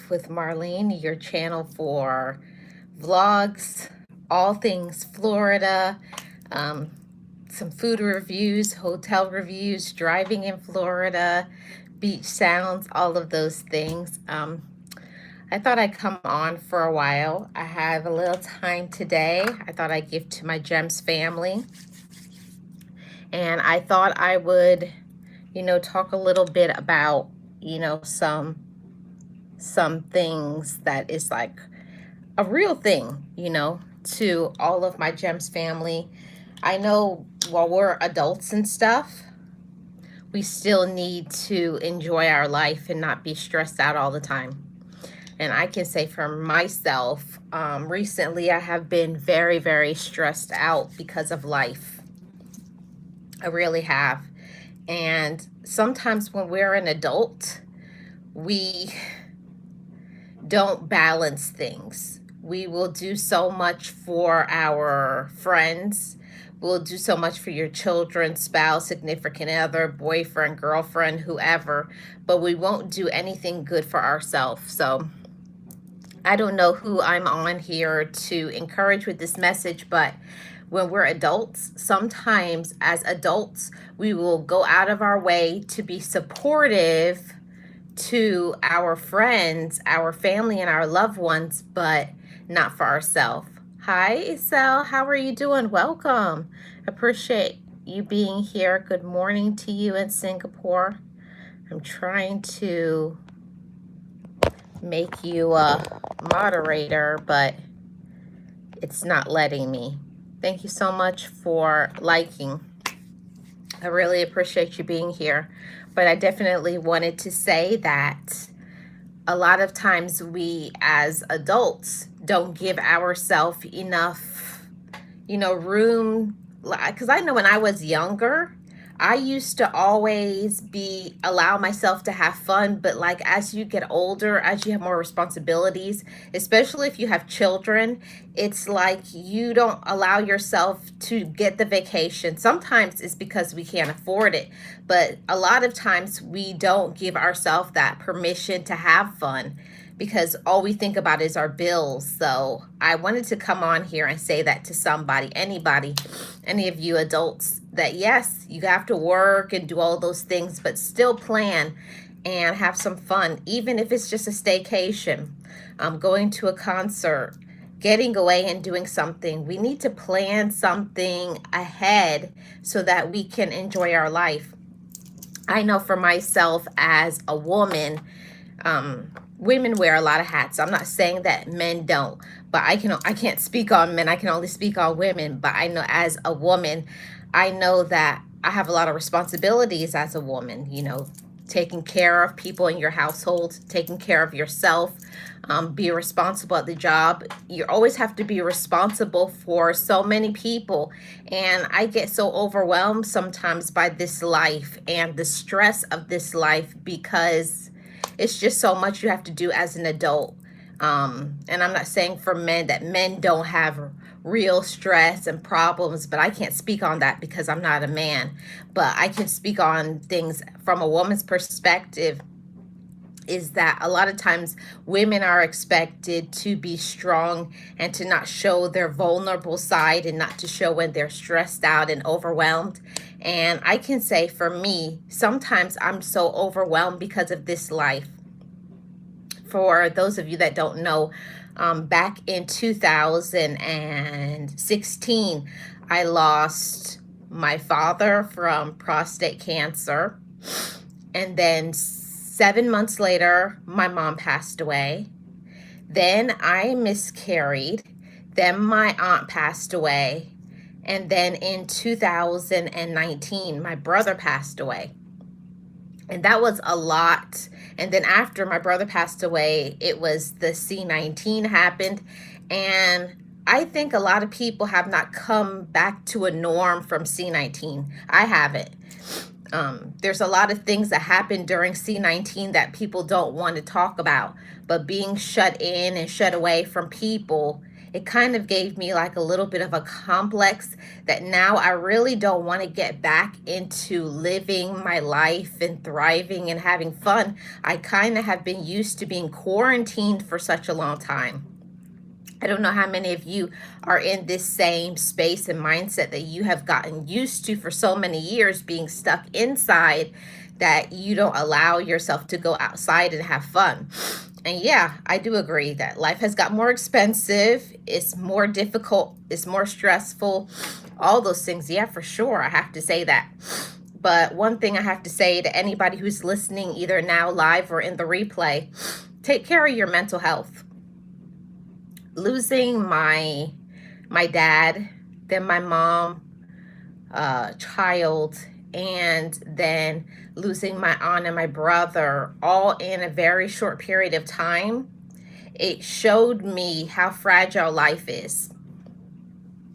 Life with Marlene, your channel for vlogs, all things Florida, um, some food reviews, hotel reviews, driving in Florida, beach sounds, all of those things. I thought I'd come on for a while. I have a little time today. I thought I'd give to my Gems family. And I thought I would, talk a little bit about, some things that is like a real thing, to all of my Gems family. I know while we're adults and stuff, we still need to enjoy our life and not be stressed out all the time. And I can say for myself, recently I have been very, very stressed out because of life. I really have. And sometimes when we're an adult, we don't balance things. We will do so much for our friends. We'll do so much for your children, spouse, significant other, boyfriend, girlfriend, whoever, but we won't do anything good for ourselves. So I don't know who I'm on here to encourage with this message, but when we're adults, sometimes as adults, we will go out of our way to be supportive to our friends, our family, and our loved ones, but not for ourselves. Hi, Isel. How are you doing? Welcome. Appreciate you being here. Good morning to you in Singapore. I'm trying to make you a moderator, but it's not letting me. Thank you so much for liking. I really appreciate you being here. But I definitely wanted to say that a lot of times we as adults don't give ourselves enough, room. Because I know when I was younger, I used to always allow myself to have fun, but like as you get older, as you have more responsibilities, especially if you have children, it's like you don't allow yourself to get the vacation. Sometimes it's because we can't afford it, but a lot of times we don't give ourselves that permission to have fun because all we think about is our bills. So I wanted to come on here and say that to somebody, anybody, any of you adults, that yes, you have to work and do all those things, but still plan and have some fun, even if it's just a staycation, going to a concert, getting away and doing something. We need to plan something ahead so that we can enjoy our life. I know for myself as a woman, women wear a lot of hats. I'm not saying that men don't, but I can't speak on men. I can only speak on women. But I know as a woman, I know that I have a lot of responsibilities as a woman, taking care of people in your household, taking care of yourself, be responsible at the job. You always have to be responsible for so many people. And I get so overwhelmed sometimes by this life and the stress of this life because it's just so much you have to do as an adult. And I'm not saying for men that men don't have real stress and problems, but I can't speak on that because I'm not a man. But I can speak on things from a woman's perspective, is that a lot of times women are expected to be strong and to not show their vulnerable side and not to show when they're stressed out and overwhelmed. And I can say for me, sometimes I'm so overwhelmed because of this life. For those of you that don't know, back in 2016, I lost my father from prostate cancer. And then 7 months later, my mom passed away. Then I miscarried. Then my aunt passed away. And then in 2019, my brother passed away. And that was a lot. And then after my brother passed away, it was the C19 happened. And I think a lot of people have not come back to a norm from C19. I haven't. There's a lot of things that happened during C19 that people don't want to talk about. But being shut in and shut away from people it kind of gave me like a little bit of a complex that now I really don't want to get back into living my life and thriving and having fun. I kind of have been used to being quarantined for such a long time. I don't know how many of you are in this same space and mindset that you have gotten used to for so many years, being stuck inside, that you don't allow yourself to go outside and have fun. And yeah, I do agree that life has got more expensive, it's more difficult, it's more stressful, all those things. Yeah, for sure. I have to say that. But one thing I have to say to anybody who's listening, either now live or in the replay, take care of your mental health. Losing my dad, then my mom, child, and then losing my aunt and my brother, all in a very short period of time, it showed me how fragile life is.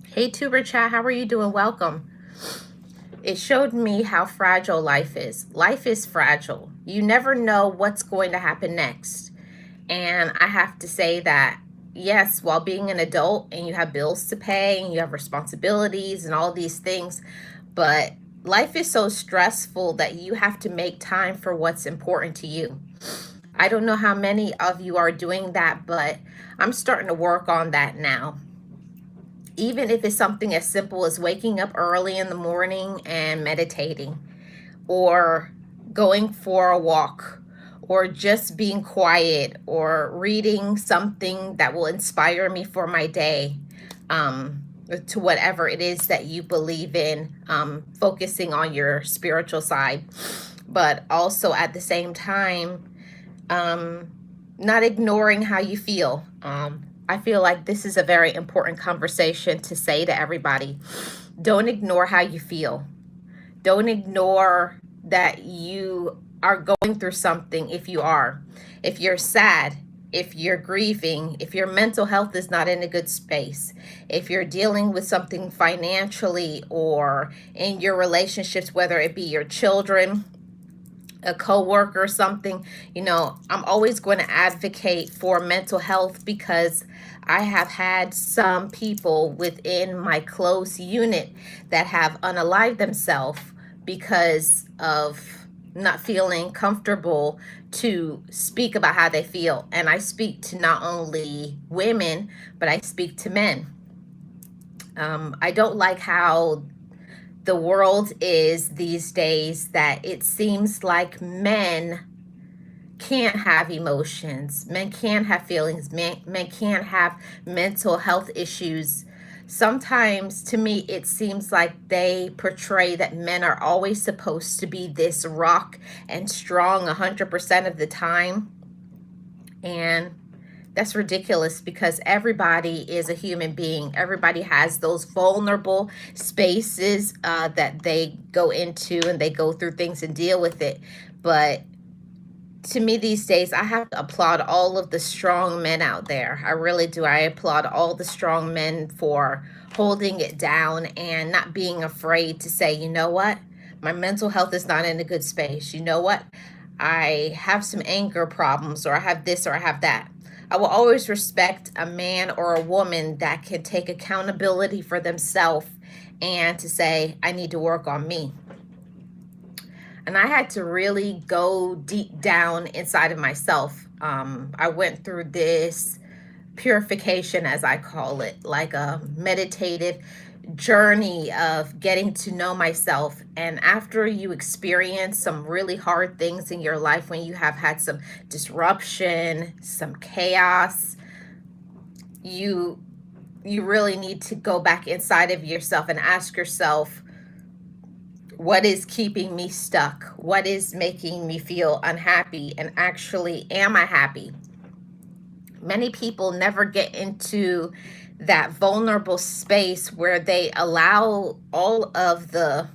Hey, Tuber Chat, how are you doing? Welcome. It showed me how fragile life is. Life is fragile. You never know what's going to happen next. And I have to say that, yes, while being an adult and you have bills to pay and you have responsibilities and all these things, but life is so stressful that you have to make time for what's important to you. I don't know how many of you are doing that, but I'm starting to work on that now. Even if it's something as simple as waking up early in the morning and meditating, or going for a walk, or just being quiet, or reading something that will inspire me for my day, to whatever it is that you believe in, focusing on your spiritual side, but also at the same time, not ignoring how you feel. I feel like this is a very important conversation to say to everybody. Don't ignore how you feel. Don't ignore that you are going through something. If you are, if you're sad, if you're grieving, if your mental health is not in a good space, if you're dealing with something financially or in your relationships, whether it be your children, a coworker or something, I'm always going to advocate for mental health, because I have had some people within my close unit that have unalived themselves because of not feeling comfortable to speak about how they feel. And I speak to not only women, but I speak to men. I don't like how the world is these days, that it seems like men can't have emotions, men can't have feelings, men can't have mental health issues. Sometimes to me it seems like they portray that men are always supposed to be this rock and strong 100% of the time, and that's ridiculous, because everybody is a human being. Everybody has those vulnerable spaces that they go into, and they go through things and deal with it. But to me these days, I have to applaud all of the strong men out there. I really do. I applaud all the strong men for holding it down and not being afraid to say, you know what? My mental health is not in a good space. You know what? I have some anger problems, or I have this, or I have that. I will always respect a man or a woman that can take accountability for themselves and to say, I need to work on me. And I had to really go deep down inside of myself. I went through this purification, as I call it, like a meditative journey of getting to know myself. And after you experience some really hard things in your life, when you have had some disruption, some chaos, you really need to go back inside of yourself and ask yourself, what is keeping me stuck? What is making me feel unhappy? And actually, am I happy? Many people never get into that vulnerable space where they allow all of the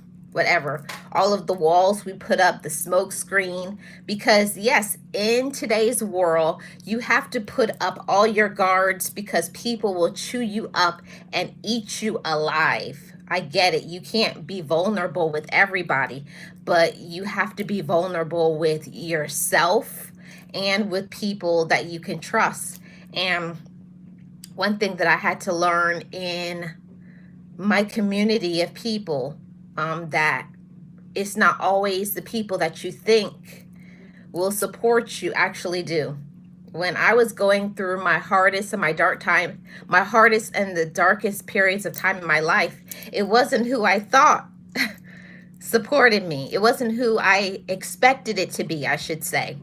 all of the walls we put up, the smoke screen, because yes, in today's world, you have to put up all your guards, because people will chew you up and eat you alive. I get it. You can't be vulnerable with everybody, but you have to be vulnerable with yourself and with people that you can trust. And one thing that I had to learn in my community of people, that it's not always the people that you think will support you actually do. When I was going through my hardest and my dark time, my hardest and the darkest periods of time in my life, it wasn't who I thought supported me. It wasn't who I expected it to be, I should say.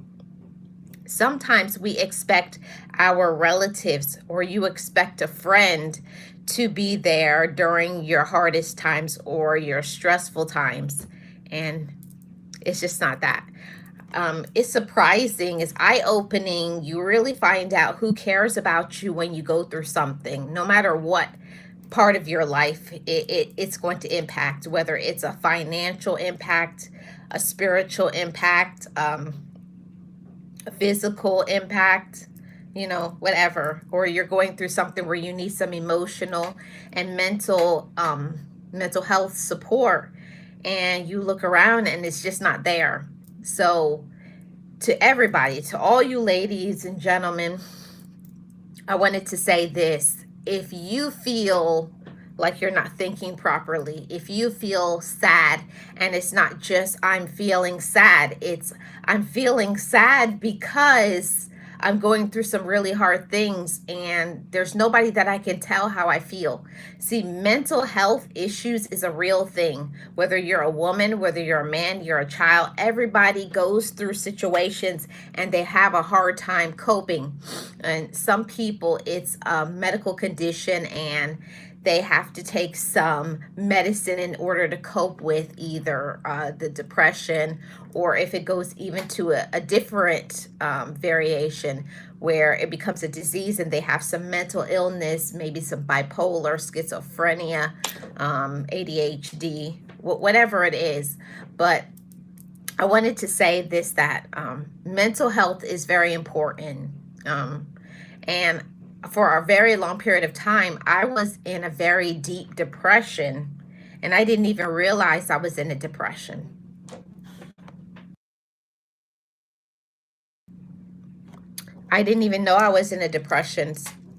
Sometimes we expect our relatives, or you expect a friend to be there during your hardest times or your stressful times. And it's just not that. It's surprising, it's eye-opening. You really find out who cares about you when you go through something, no matter what part of your life it's going to impact, whether it's a financial impact, a spiritual impact, a physical impact, whatever, or you're going through something where you need some emotional and mental health support, and you look around and it's just not there. So to everybody, to all you ladies and gentlemen, I wanted to say this. If you feel like you're not thinking properly, if you feel sad, and it's not just I'm feeling sad, it's I'm feeling sad because I'm going through some really hard things and there's nobody that I can tell how I feel. See, mental health issues is a real thing. Whether you're a woman, whether you're a man, you're a child, everybody goes through situations and they have a hard time coping. And some people, it's a medical condition and they have to take some medicine in order to cope with either the depression, or if it goes even to a different variation where it becomes a disease and they have some mental illness, maybe some bipolar, schizophrenia, ADHD, whatever it is. But I wanted to say this, that mental health is very important. And for a very long period of time, I was in a very deep depression, and I didn't even realize I was in a depression. I didn't even know I was in a depression.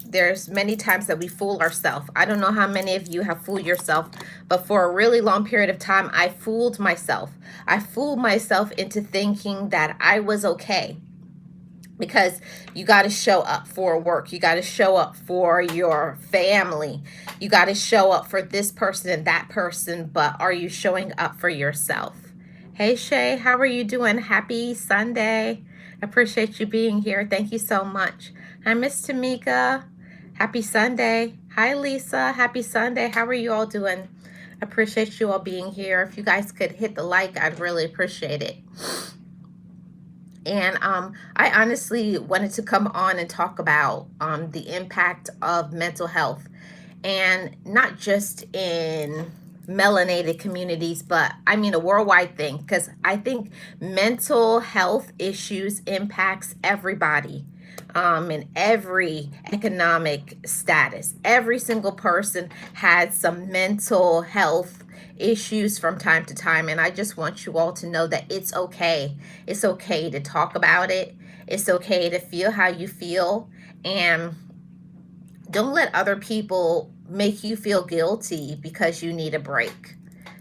There's many times that we fool ourselves. I don't know how many of you have fooled yourself, but for a really long period of time, I fooled myself. I fooled myself into thinking that I was okay. Because you got to show up for work, you got to show up for your family, you got to show up for this person and that person, but are you showing up for yourself? Hey Shay, how are you doing? Happy Sunday. I appreciate you being here. Thank you so much. Hi Miss Tamika, happy Sunday. Hi Lisa, happy Sunday. How are you all doing? I appreciate you all being here. If you guys could hit the like, I'd really appreciate it. And I honestly wanted to come on and talk about the impact of mental health, and not just in melanated communities, but I mean a worldwide thing, because I think mental health issues impacts everybody, in every economic status. Every single person has some mental health issues from time to time, and I just want you all to know that it's okay. It's okay to talk about it. It's okay to feel how you feel, and don't let other people make you feel guilty because you need a break.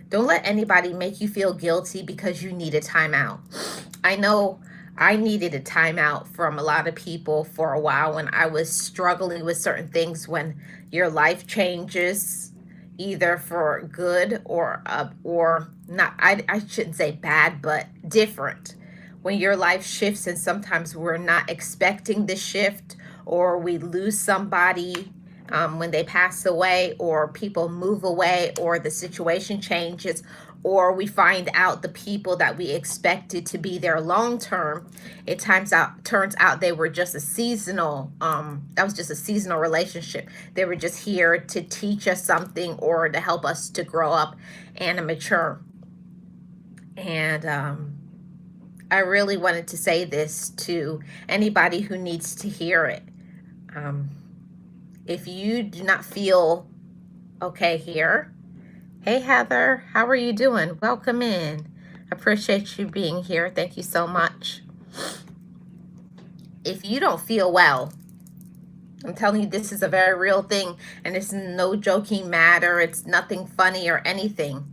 Don't let anybody make you feel guilty because you need a timeout. I know I needed a timeout from a lot of people for a while when I was struggling with certain things. When your life changes, either for good or not, I shouldn't say bad, but different. When your life shifts, and sometimes we're not expecting the shift, or we lose somebody when they pass away, or people move away, or the situation changes, or we find out the people that we expected to be there long term, it turns out they were just a seasonal, that was just a seasonal relationship. They were just here to teach us something or to help us to grow up and to mature. And I really wanted to say this to anybody who needs to hear it. If you do not feel okay here, hey Heather, how are you doing? Welcome in. Appreciate you being here. Thank you so much. If you don't feel well, I'm telling you, this is a very real thing, and it's no joking matter. It's nothing funny or anything.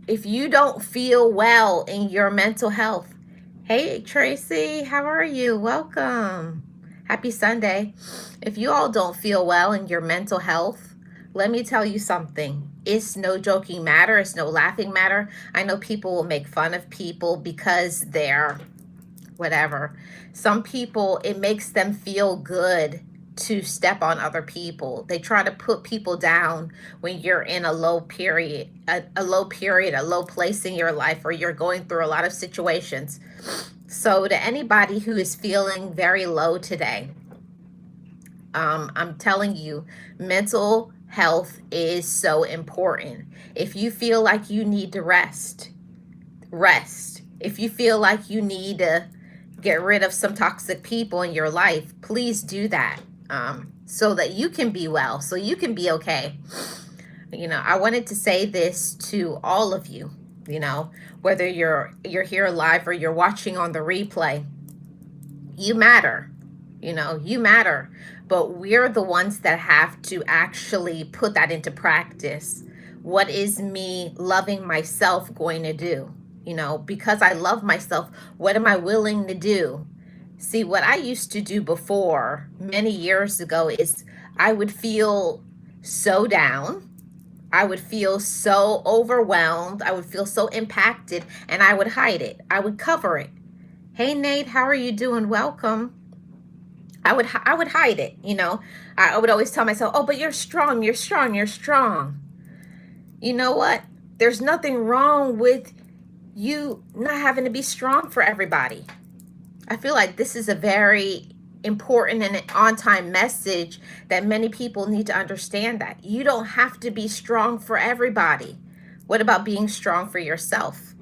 If you don't feel well in your mental health, hey Tracy, how are you? Welcome. Happy Sunday. If you all don't feel well in your mental health, let me tell you something. It's no joking matter. It's no laughing matter. I know people will make fun of people because they're whatever. Some people, it makes them feel good to step on other people. They try to put people down when you're in a low period, a low period, a low place in your life, or you're going through a lot of situations. So to anybody who is feeling very low today, I'm telling you, mental health is so important. If you feel like you need to rest, rest. If you feel like you need to get rid of some toxic people in your life, please do that, so that you can be well, so you can be okay. I wanted to say this to all of you, whether you're here live or you're watching on the replay. You matter. You matter. But we're the ones that have to actually put that into practice. What is me loving myself going to do? Because I love myself, what am I willing to do? See, what I used to do before many years ago is I would feel so down. I would feel so overwhelmed. I would feel so impacted, and I would hide it. I would cover it. Hey, Nate, how are you doing? Welcome. I would hide it. I would always tell myself, oh, but you're strong, you're strong, you're strong. You know what? There's nothing wrong with you not having to be strong for everybody. I feel like this is a very important and on-time message that many people need to understand, that you don't have to be strong for everybody. What about being strong for yourself?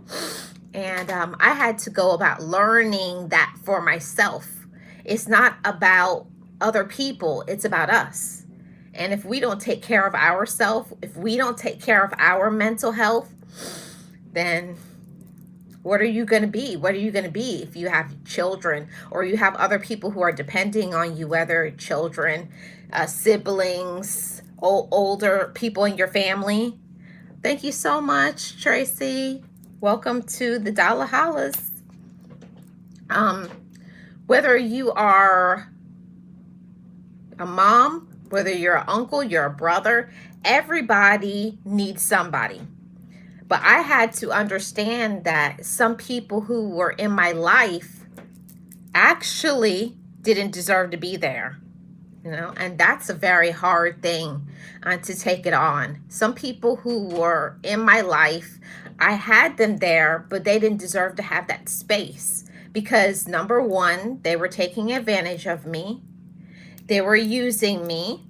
And I had to go about learning that for myself. It's not about other people, it's about us. And if we don't take care of ourselves, if we don't take care of our mental health, then what are you going to be? What are you going to be if you have children or you have other people who are depending on you, whether children, siblings, older people in your family? Thank you so much, Tracy. Welcome to the Dollar Hollas. Whether you are a mom, whether you're an uncle, you're a brother, everybody needs somebody. But I had to understand that some people who were in my life actually didn't deserve to be there, and that's a very hard thing to take it on. Some people who were in my life, I had them there, but they didn't deserve to have that space because, number one, they were taking advantage of me. They were using me.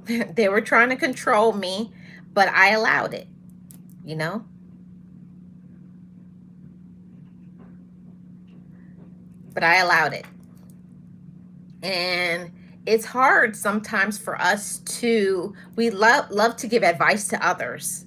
They were trying to control me, but I allowed it, But I allowed it. And it's hard sometimes for us we love to give advice to others,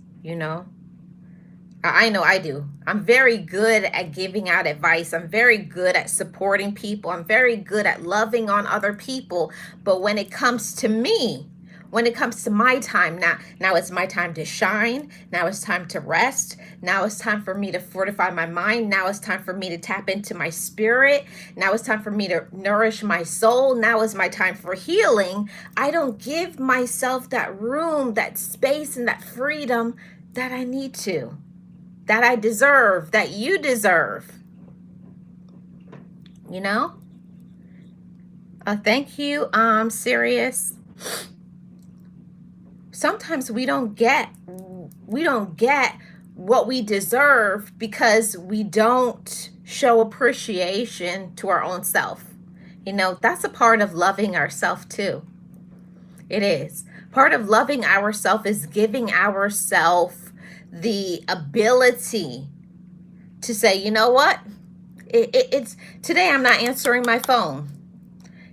I know I do. I'm very good at giving out advice. I'm very good at supporting people. I'm very good at loving on other people. But when it comes to me, when it comes to my time, now it's my time to shine. Now it's time to rest. Now it's time for me to fortify my mind. Now it's time for me to tap into my spirit. Now it's time for me to nourish my soul. Now is my time for healing. I don't give myself that room, that space, and that freedom that I need to, that I deserve, that you deserve. Thank you, Sirius. Sometimes we don't get what we deserve because we don't show appreciation to our own self. That's a part of loving ourselves too. It is. Part of loving ourselves is giving ourselves the ability to say, you know what? It's today I'm not answering my phone.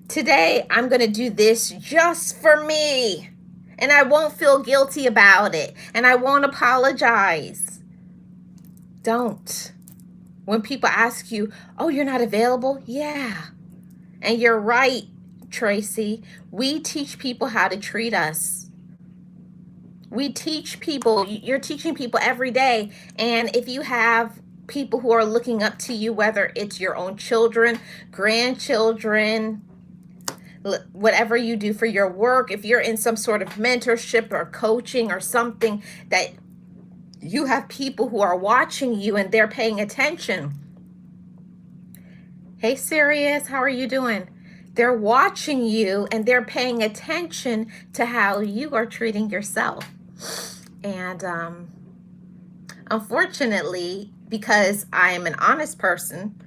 Today I'm going to do this just for me. And I won't feel guilty about it. And I won't apologize. Don't. When people ask you, oh, you're not available? Yeah. And you're right. Tracy. We teach people how to treat us. We teach people, you're teaching people every day. And if you have people who are looking up to you, whether it's your own children, grandchildren, whatever you do for your work, if you're in some sort of mentorship or coaching or something, that you have people who are watching you and they're paying attention. Hey, Sirius, how are you doing? They're watching you and they're paying attention to how you are treating yourself. And unfortunately, because I am an honest person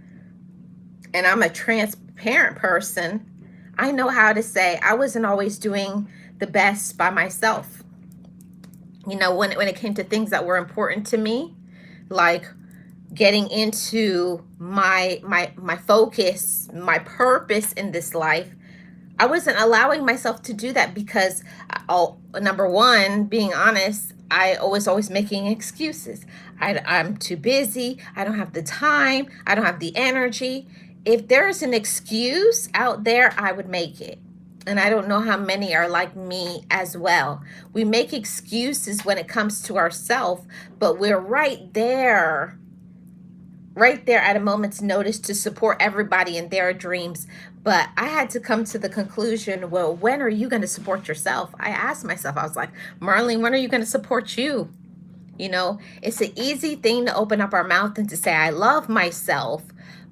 and I'm a transparent person, I know how to say I wasn't always doing the best by myself. You know, when it came to things that were important to me, like getting into my focus, my purpose in this life, I wasn't allowing myself to do that because, number one, being honest, I was always making excuses. I'm too busy. I don't have the time. I don't have the energy. If there's an excuse out there, I would make it. And I don't know how many are like me as well. We make excuses when it comes to ourselves, but we're right there at a moment's notice to support everybody in their dreams. But I had to come to the conclusion, well, when are you going to support yourself? I asked myself, I was like, Marlene, when are you going to support you? You know, it's an easy thing to open up our mouth and to say, I love myself.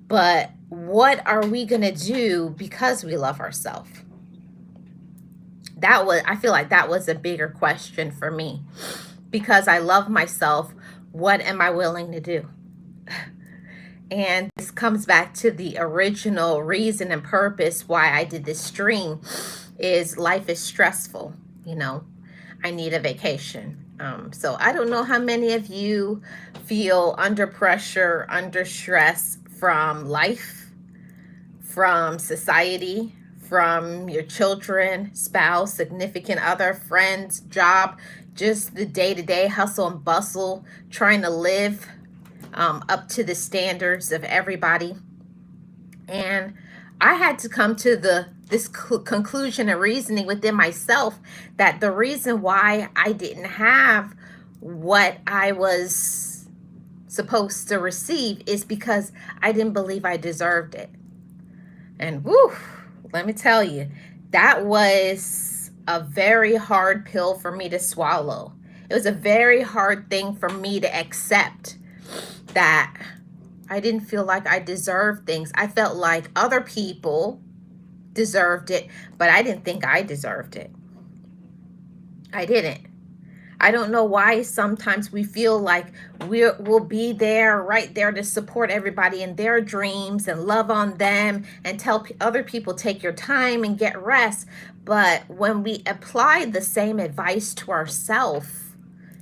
But what are we going to do because we love ourselves? I feel like that was a bigger question for me. Because I love myself, what am I willing to do? And this comes back to the original reason and purpose why I did this stream, is life is stressful. You know, I need a vacation. So I don't know how many of you feel under pressure, under stress from life, from society, from your children, spouse, significant other, friends, job, just the day-to-day hustle and bustle, trying to live up to the standards of everybody. And I had to come to this conclusion and reasoning within myself that the reason why I didn't have what I was supposed to receive is because I didn't believe I deserved it. And woo, let me tell you, that was a very hard pill for me to swallow. It was a very hard thing for me to accept, that I didn't feel like I deserved things. I felt like other people deserved it, but I didn't think I deserved it. I didn't. I don't know why sometimes we feel like we'll be there, right there to support everybody in their dreams and love on them and tell other people take your time and get rest. But when we apply the same advice to ourselves,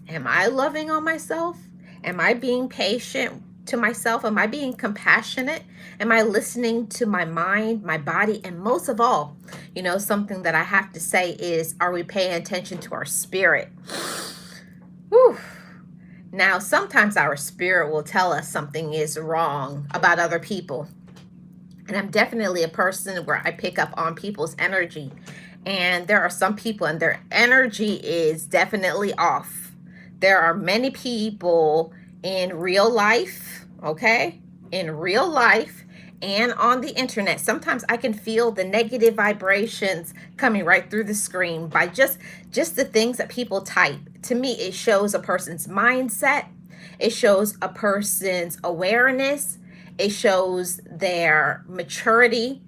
am I loving on myself? Am I being patient to myself? Am I being compassionate? Am I listening to my mind, my body? And most of all, you know, something that I have to say is, are we paying attention to our spirit? Whew. Now, sometimes our spirit will tell us something is wrong about other people. And I'm definitely a person where I pick up on people's energy. And there are some people and their energy is definitely off. There are many people in real life, okay? In real life and on the internet. Sometimes I can feel the negative vibrations coming right through the screen by just the things that people type. To me, it shows a person's mindset. It shows a person's awareness. It shows their maturity.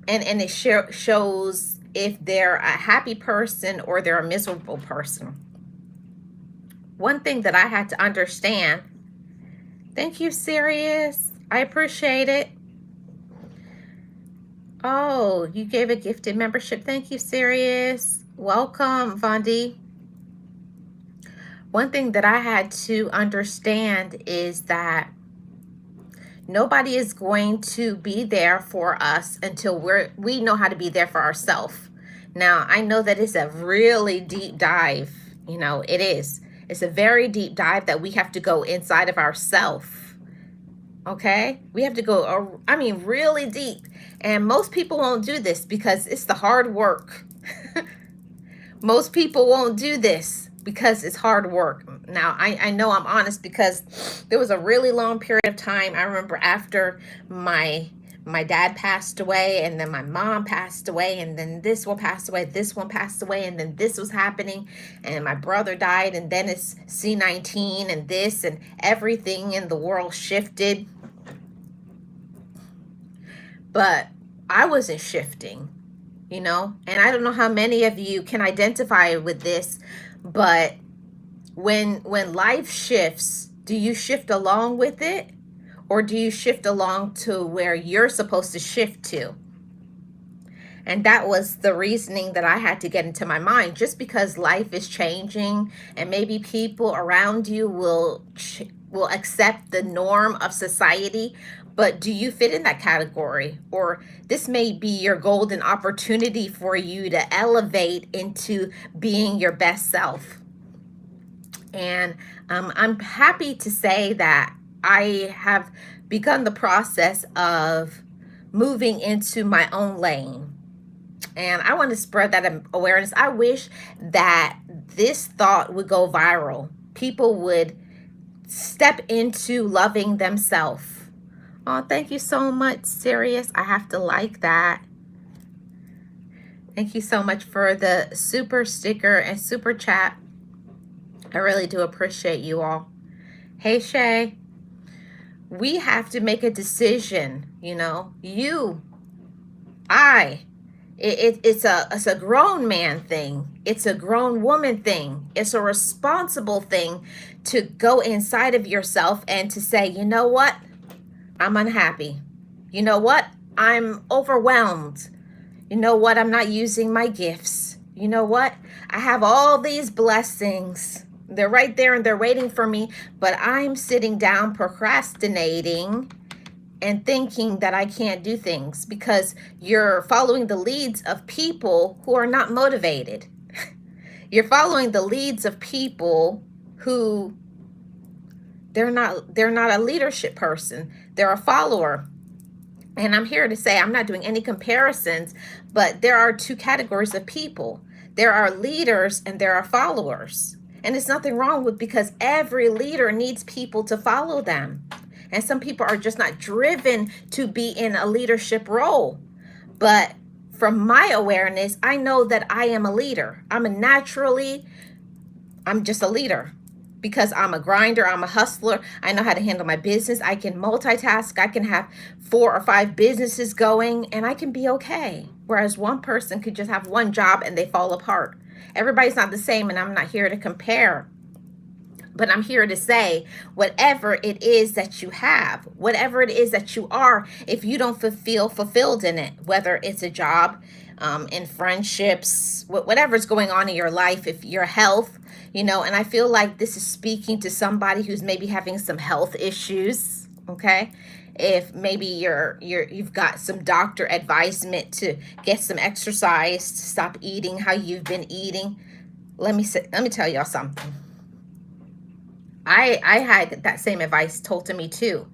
And it shows if they're a happy person or they're a miserable person. One thing that I had to understand, thank you, Sirius. I appreciate it. Oh, you gave a gifted membership. Thank you, Sirius. Welcome, Vondi. One thing that I had to understand is that nobody is going to be there for us until we know how to be there for ourselves. Now, I know that it's a really deep dive. You know, it is. It's a very deep dive that we have to go inside of ourselves Okay? We have to go, I mean, really deep. And most people won't do this because it's the hard work. Most people won't do this because it's hard work. Now, I know I'm honest because there was a really long period of time. I remember after my dad passed away, and then my mom passed away, and then this one passed away, this one passed away, and then this was happening, and my brother died, and then it's C-19 and this, and everything in the world shifted. But I wasn't shifting, you know? And I don't know how many of you can identify with this, but when life shifts, do you shift along with it, or do you shift along to where you're supposed to shift to? And that was the reasoning that I had to get into my mind. Just because life is changing and maybe people around you will accept the norm of society, but do you fit in that category? Or this may be your golden opportunity for you to elevate into being your best self. And I'm happy to say that I have begun the process of moving into my own lane. And I want to spread that awareness. I wish that this thought would go viral. People would step into loving themselves. Oh, thank you so much, Sirius. I have to like that. Thank you so much for the super sticker and super chat. I really do appreciate you all. Hey, Shay. We have to make a decision, you know. It's a grown man thing. It's a grown woman thing. It's a responsible thing to go inside of yourself and to say, you know what? I'm unhappy. You know what? I'm overwhelmed. You know what? I'm not using my gifts. You know what? I have all these blessings. They're right there and they're waiting for me, but I'm sitting down procrastinating and thinking that I can't do things because you're following the leads of people who are not motivated. You're following the leads of people who they're not a leadership person. They're a follower. And I'm here to say I'm not doing any comparisons, but there are two categories of people. There are leaders and there are followers. And there's nothing wrong with, because every leader needs people to follow them. And some people are just not driven to be in a leadership role. But from my awareness, I know that I am a leader. I'm just a leader because I'm a grinder. I'm a hustler. I know how to handle my business. I can multitask. I can have 4 or 5 businesses going and I can be okay. Whereas one person could just have one job and they fall apart. Everybody's not the same, and I'm not here to compare. But I'm here to say, whatever it is that you have, whatever it is that you are, if you don't feel fulfilled in it, whether it's a job, in friendships, whatever's going on in your life, if your health, you know, and I feel like this is speaking to somebody who's maybe having some health issues, okay? If maybe you've got some doctor advisement to get some exercise, to stop eating how you've been eating, let me tell y'all something. I had that same advice told to me too.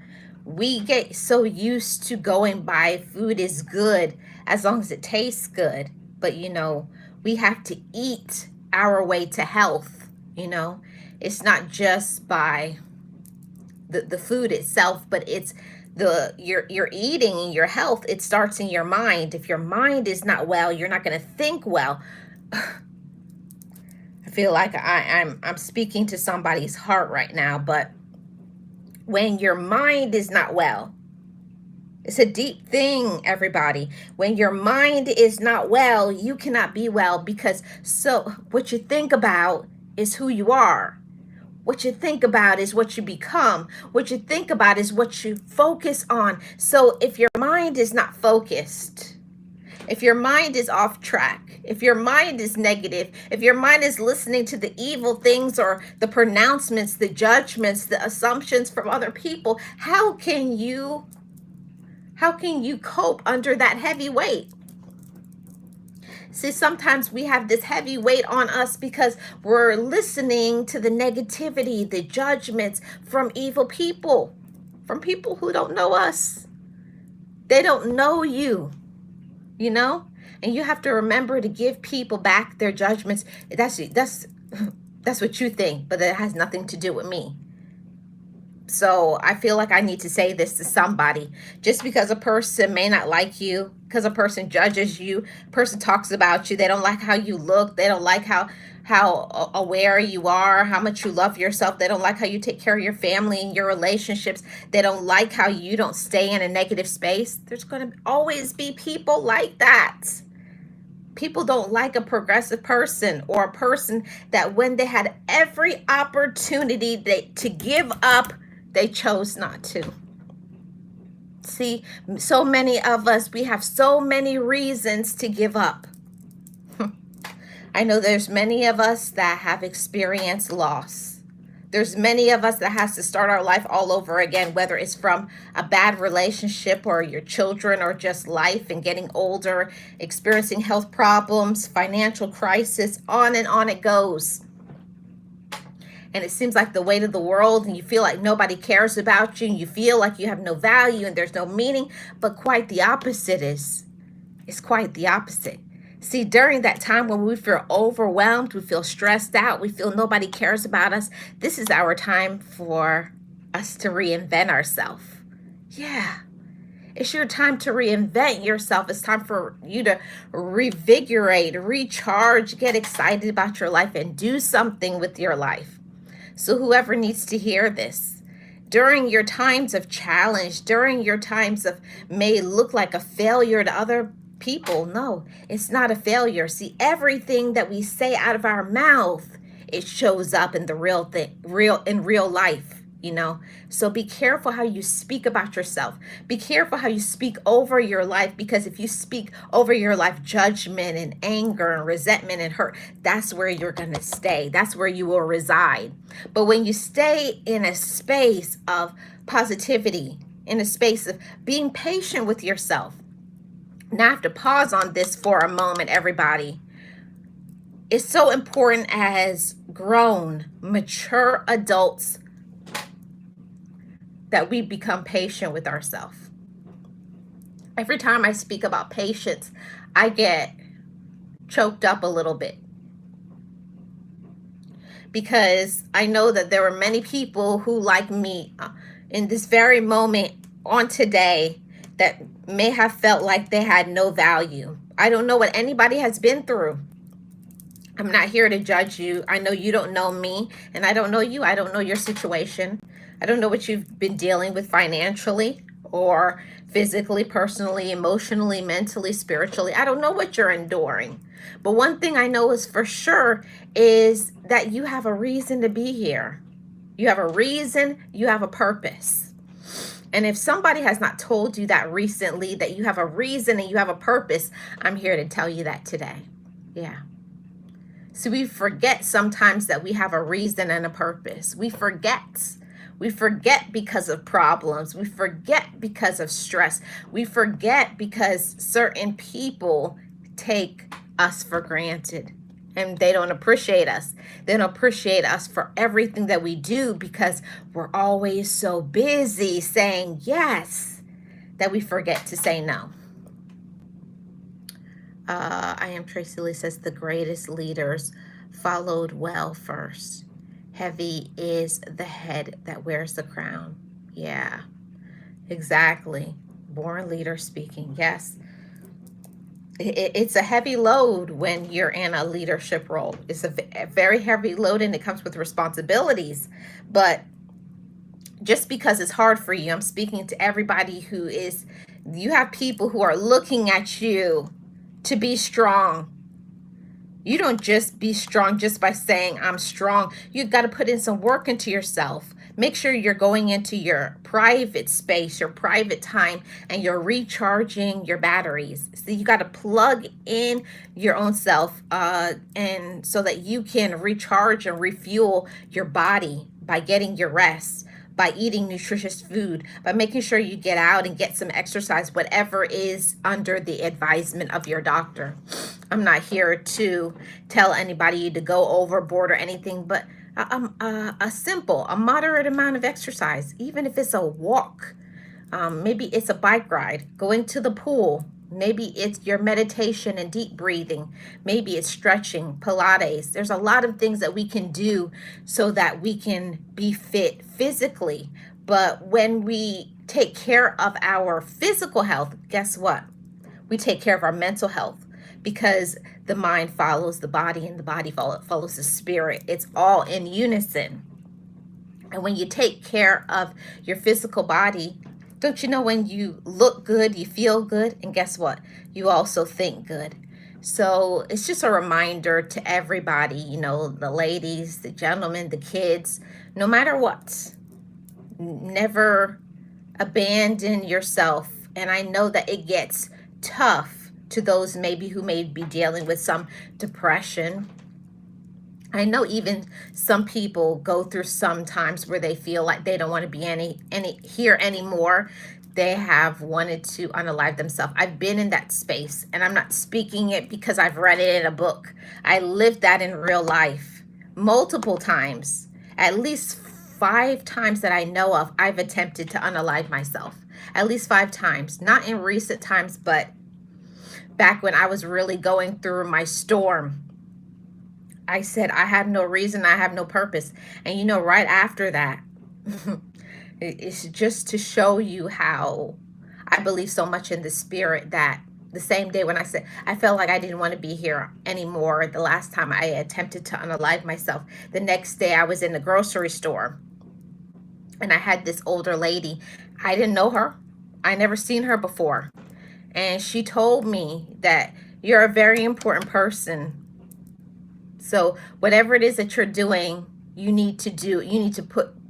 We get so used to going by food is good as long as it tastes good. But, you know, we have to eat our way to health, you know. It's not just by the food itself, but it's your eating and your health. It starts in your mind. If your mind is not well, you're not going to think well. I feel like I'm speaking to somebody's heart right now, but when your mind is not well, it's a deep thing, everybody. When your mind is not well, you cannot be well, because what you think about is who you are. What you think about is what you become. What you think about is what you focus on. So if your mind is not focused, if your mind is off track, if your mind is negative, if your mind is listening to the evil things or the pronouncements, the judgments, the assumptions from other people, how can you cope under that heavy weight? See, sometimes we have this heavy weight on us because we're listening to the negativity, the judgments from evil people, from people who don't know us. They don't know you, you know? And you have to remember to give people back their judgments. That's what you think, but it has nothing to do with me. So I feel like I need to say this to somebody. Just because a person may not like you, because a person judges you, person talks about you, they don't like how you look, they don't like how aware you are, how much you love yourself, they don't like how you take care of your family and your relationships, they don't like how you don't stay in a negative space. There's going to always be people like that. People don't like a progressive person, or a person that when they had every opportunity to give up, they chose not to. See, so many of us, we have so many reasons to give up. I know there's many of us that have experienced loss. There's many of us that has to start our life all over again, whether it's from a bad relationship or your children or just life and getting older, experiencing health problems, financial crisis, on and on it goes. And it seems like the weight of the world, and you feel like nobody cares about you, and you feel like you have no value and there's no meaning, but quite the opposite is. It's quite the opposite. See, during that time when we feel overwhelmed, we feel stressed out, we feel nobody cares about us, this is our time for us to reinvent ourselves. Yeah. It's your time to reinvent yourself. It's time for you to revigorate, recharge, get excited about your life, and do something with your life. So whoever needs to hear this, during your times of challenge, during your times of may look like a failure to other people, no, it's not a failure. See, everything that we say out of our mouth, it shows up in the real life. So be careful how you speak about yourself. Be careful how you speak over your life, because if you speak over your life judgment and anger and resentment and hurt, that's where you're going to stay. That's where you will reside. But when you stay in a space of positivity, in a space of being patient with yourself. Now I have to pause on this for a moment, everybody. It's so important as grown, mature adults that we become patient with ourselves. Every time I speak about patience, I get choked up a little bit, because I know that there are many people who, like me, in this very moment on today, that may have felt like they had no value. I don't know what anybody has been through. I'm not here to judge you. I know you don't know me, and I don't know you. I don't know your situation. I don't know what you've been dealing with financially or physically, personally, emotionally, mentally, spiritually. I don't know what you're enduring. But one thing I know is for sure is that you have a reason to be here. You have a reason, you have a purpose. And if somebody has not told you that recently, that you have a reason and you have a purpose, I'm here to tell you that today. Yeah. So we forget sometimes that we have a reason and a purpose. We forget. We forget because of problems. We forget because of stress. We forget because certain people take us for granted and they don't appreciate us. They don't appreciate us for everything that we do, because we're always so busy saying yes that we forget to say no. I am Tracy Lee says the greatest leaders followed well first. Heavy is the head that wears the crown. Yeah, exactly. Born leader speaking. Yes. It's a heavy load when you're in a leadership role. It's a very heavy load, and it comes with responsibilities. But just because it's hard for you, I'm speaking to everybody who is, you have people who are looking at you to be strong. You don't just be strong just by saying I'm strong. You've got to put in some work into yourself. Make sure you're going into your private space, your private time, and you're recharging your batteries. So you got to plug in your own self, and so that you can recharge and refuel your body by getting your rest, by eating nutritious food, by making sure you get out and get some exercise, whatever is under the advisement of your doctor. I'm not here to tell anybody to go overboard or anything, but a moderate amount of exercise, even if it's a walk. Maybe it's a bike ride, going to the pool. Maybe it's your meditation and deep breathing. Maybe it's stretching, Pilates. There's a lot of things that we can do so that we can be fit physically. But when we take care of our physical health, guess what? We take care of our mental health, because the mind follows the body and the body follows the spirit. It's all in unison. And when you take care of your physical body, don't you know, when you look good, you feel good, and guess what? You also think good. So it's just a reminder to everybody, the ladies, the gentlemen, the kids, no matter what, never abandon yourself. And I know that it gets tough to those maybe who may be dealing with some depression. I know even some people go through some times where they feel like they don't want to be any here anymore. They have wanted to unalive themselves. I've been in that space, and I'm not speaking it because I've read it in a book. I lived that in real life multiple times. At least 5 times that I know of, I've attempted to unalive myself. At least 5 times. Not in recent times, but back when I was really going through my storm. I said, I have no reason, I have no purpose. And right after that, it's just to show you how I believe so much in the spirit, that the same day when I said I felt like I didn't want to be here anymore, the last time I attempted to unalive myself, the next day I was in the grocery store, and I had this older lady. I didn't know her. I never seen her before. And she told me that you're a very important person. So whatever it is that you're doing, you need to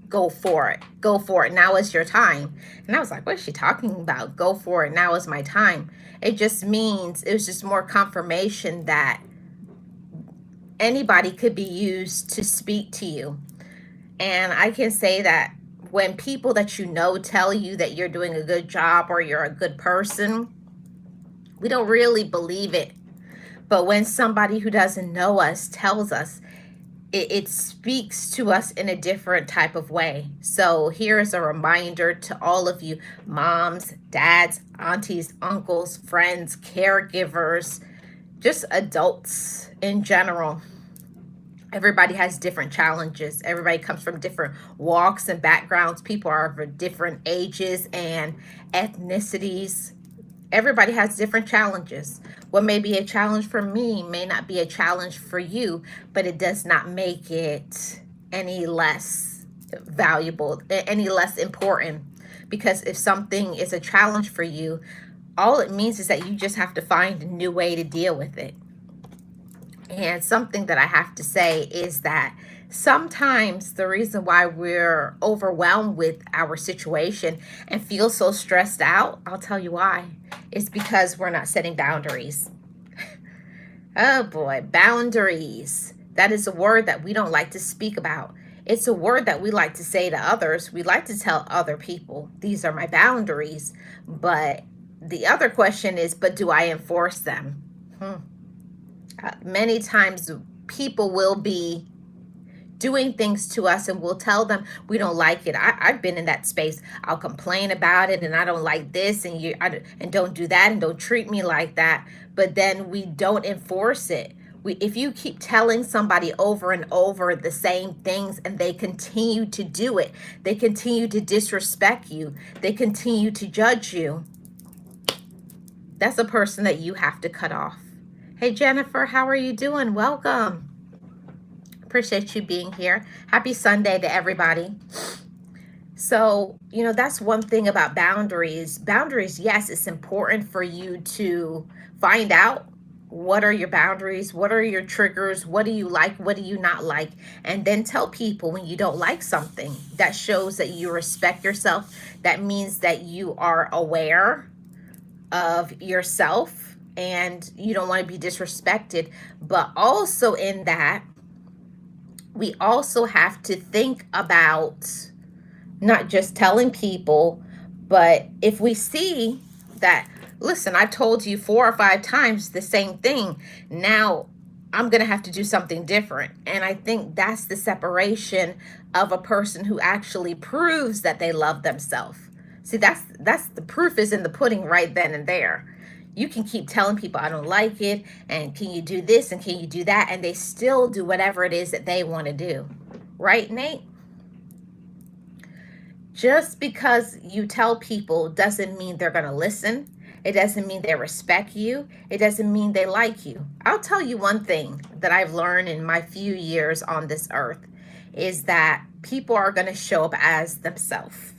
go for it. Go for it. Now is your time. And I was like, what is she talking about? Go for it. Now is my time. It just means, it was just more confirmation that anybody could be used to speak to you. And I can say that when people that tell you that you're doing a good job or you're a good person, we don't really believe it. But when somebody who doesn't know us tells us, it speaks to us in a different type of way. So here is a reminder to all of you moms, dads, aunties, uncles, friends, caregivers, just adults in general. Everybody has different challenges. Everybody comes from different walks and backgrounds. People are of different ages and ethnicities. Everybody has different challenges. What may be a challenge for me may not be a challenge for you, but it does not make it any less valuable, any less important. Because if something is a challenge for you, all it means is that you just have to find a new way to deal with it. And something that I have to say is that sometimes the reason why we're overwhelmed with our situation and feel so stressed out, I'll tell you why, is because we're not setting boundaries. Oh boy, boundaries. That is a word that we don't like to speak about. It's a word that we like to say to others. We like to tell other people, these are my boundaries. But the other question is, but do I enforce them? Many times people will be doing things to us and we'll tell them we don't like it. I've been in that space. I'll complain about it, and I don't like this, and and don't do that, and don't treat me like that. But then we don't enforce it. If you keep telling somebody over and over the same things and they continue to do it, they continue to disrespect you, they continue to judge you, that's a person that you have to cut off. Hey, Jennifer, how are you doing? Welcome. Appreciate you being here. Happy Sunday to everybody. So, that's one thing about boundaries. Boundaries, yes, it's important for you to find out what are your boundaries, what are your triggers, what do you like, what do you not like, and then tell people when you don't like something. That shows that you respect yourself. That means that you are aware of yourself and you don't want to be disrespected. But also in that, we also have to think about not just telling people, but if we see that, listen, I told you 4 or 5 times the same thing. Now I'm going to have to do something different. And I think that's the separation of a person who actually proves that they love themselves. See, that's the proof is in the pudding right then and there. You can keep telling people I don't like it, and can you do this and can you do that, and they still do whatever it is that they want to do. Right, Nate? Just because you tell people doesn't mean they're going to listen. It doesn't mean they respect you. It doesn't mean they like you. I'll tell you one thing that I've learned in my few years on this earth is that people are going to show up as themselves.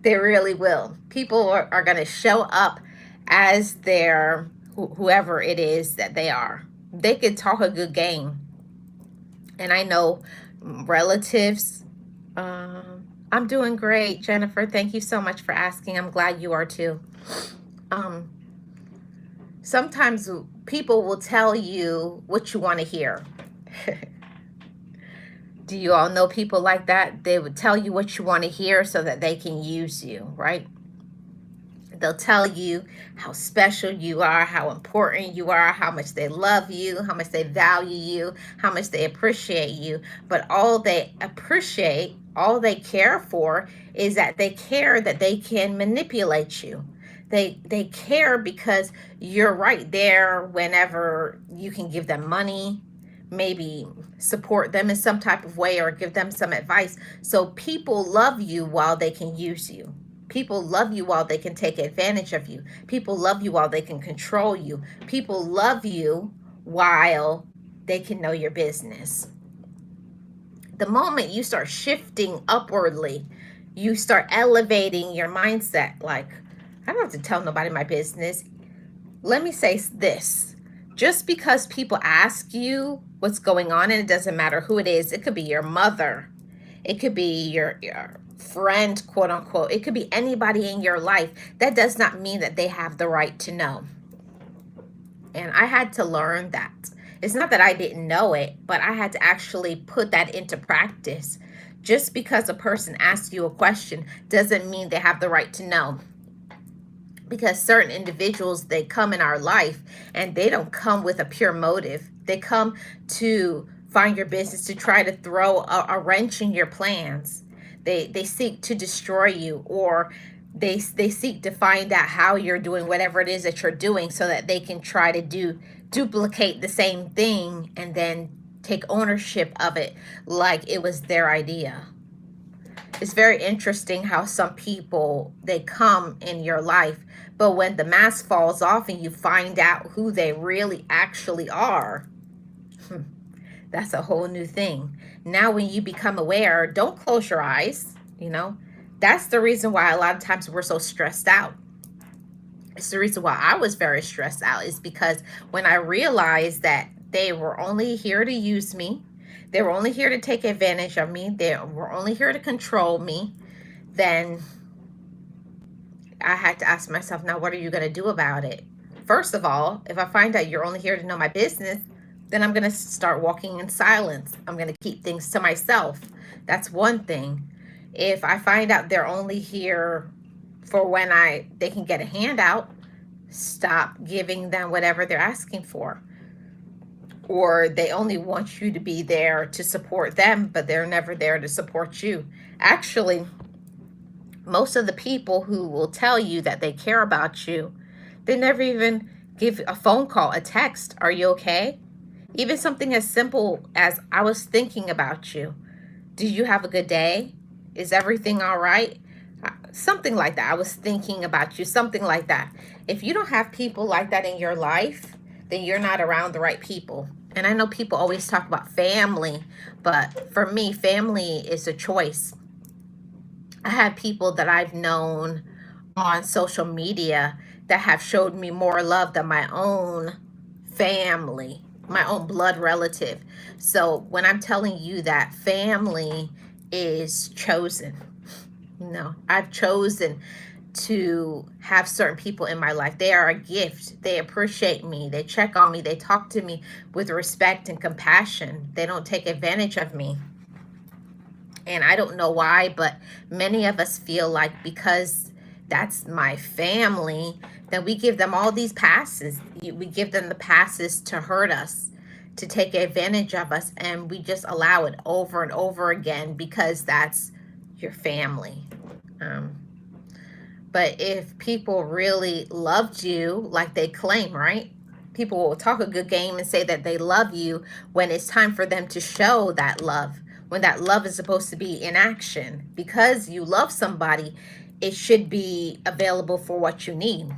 They really will. People are going to show up as their whoever it is that they are. They can talk a good game. And I know relatives. I'm doing great, Jennifer. Thank you so much for asking. I'm glad you are too. Um, Sometimes people will tell you what you want to hear. Do you all know people like that? They would tell you what you want to hear so that they can use you, right? They'll tell you how special you are, how important you are, how much they love you, how much they value you, how much they appreciate you. But all they appreciate, all they care for is that they care that they can manipulate you. They care because you're right there whenever you can give them money, maybe support them in some type of way or give them some advice. So people love you while they can use you. People love you while they can take advantage of you. People love you while they can control you. People love you while they can know your business. The moment you start shifting upwardly, you start elevating your mindset. Like, I don't have to tell nobody my business. Let me say this. Just because people ask you what's going on, and it doesn't matter who it is, it could be your mother, it could be your friend, quote unquote, it could be anybody in your life. That does not mean that they have the right to know. And I had to learn that. It's not that I didn't know it, but I had to actually put that into practice. Just because a person asks you a question doesn't mean they have the right to know. Because certain individuals, they come in our life and they don't come with a pure motive. They come to find your business, to try to throw a wrench in your plans. They seek to destroy you, or they seek to find out how you're doing whatever it is that you're doing so that they can try to duplicate the same thing and then take ownership of it like it was their idea. It's very interesting how some people, they come in your life, but when the mask falls off and you find out who they really actually are, that's a whole new thing. Now when you become aware, don't close your eyes. That's the reason why a lot of times we're so stressed out. It's the reason why I was very stressed out, is because when I realized that they were only here to use me, they were only here to take advantage of me, they were only here to control me, then I had to ask myself, now what are you going to do about it? First of all, if I find out you're only here to know my business, then I'm going to start walking in silence. I'm going to keep things to myself. That's one thing. If I find out they're only here for when they can get a handout, stop giving them whatever they're asking for. Or they only want you to be there to support them, but they're never there to support you. Actually, most of the people who will tell you that they care about you, they never even give a phone call, a text. Are you okay? Even something as simple as, I was thinking about you. Do you have a good day? Is everything all right? Something like that. I was thinking about you. Something like that. If you don't have people like that in your life, then you're not around the right people. And I know people always talk about family, but for me, family is a choice. I have people that I've known on social media that have showed me more love than my own family, my own blood relative. So when I'm telling you that family is chosen, I've chosen to have certain people in my life. They are a gift. They appreciate me. They check on me. They talk to me with respect and compassion. They don't take advantage of me. And I don't know why, but many of us feel like because that's my family, then we give them all these passes. We give them the passes to hurt us, to take advantage of us, and we just allow it over and over again because that's your family. Um, but if people really loved you like they claim, right? People will talk a good game and say that they love you when it's time for them to show that love, when that love is supposed to be in action. Because you love somebody, it should be available for what you need.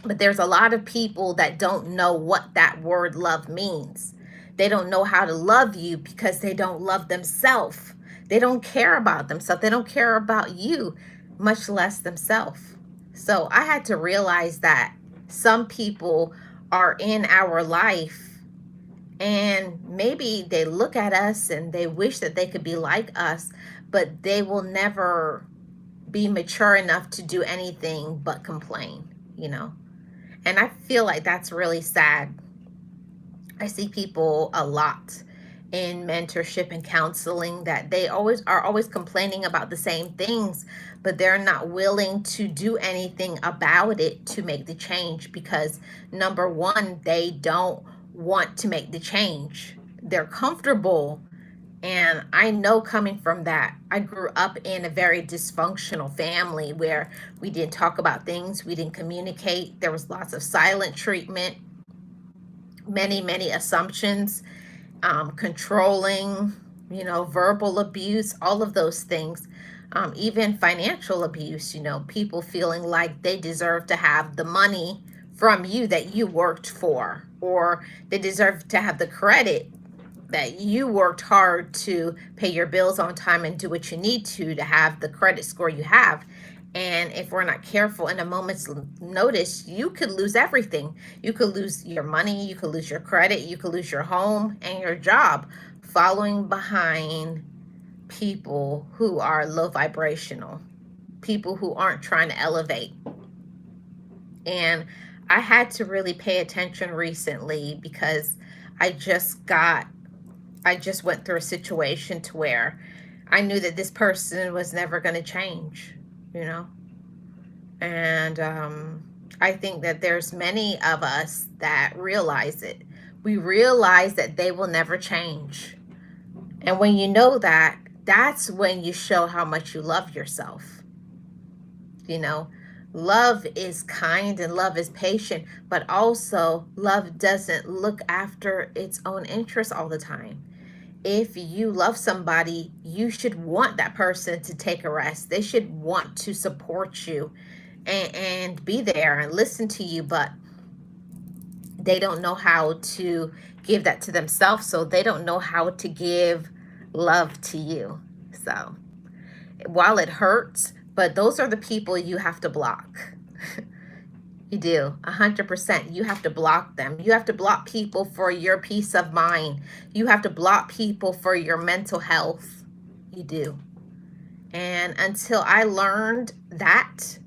But there's a lot of people that don't know what that word love means. They don't know how to love you because they don't love themselves. They don't care about themselves. They don't care about you, much less themselves. So I had to realize that some people are in our life and maybe they look at us and they wish that they could be like us, but they will never be mature enough to do anything but complain, you know? And I feel like that's really sad. I see people a lot in mentorship and counseling that they always complaining about the same things, but they're not willing to do anything about it to make the change because number one, they don't want to make the change. They're comfortable. And I know coming from that, I grew up in a very dysfunctional family where we didn't talk about things, we didn't communicate. There was lots of silent treatment, many assumptions, controlling, verbal abuse, all of those things. Even financial abuse, people feeling like they deserve to have the money from you that you worked for, or they deserve to have the credit that you worked hard to pay your bills on time and do what you need to have the credit score you have. And if we're not careful, in a moment's notice, you could lose everything. You could lose your money, you could lose your credit, you could lose your home and your job, following behind people who are low vibrational, people who aren't trying to elevate. And I had to really pay attention recently because I just got I just went through a situation to where I knew that this person was never going to change, you know? And I think that there's many of us that realize it. We realize that they will never change. And when you know that, that's when you show how much you love yourself. You know, love is kind and love is patient, but also love doesn't look after its own interests all the time. If you love somebody, you should want that person to take a rest. They should want to support you and be there and listen to you, but they don't know how to give that to themselves, so they don't know how to give love to you. So while it hurts, but those are the people you have to block. You do, 100%. You have to block them. You have to block people for your peace of mind. You have to block people for your mental health. You do. And until I learned that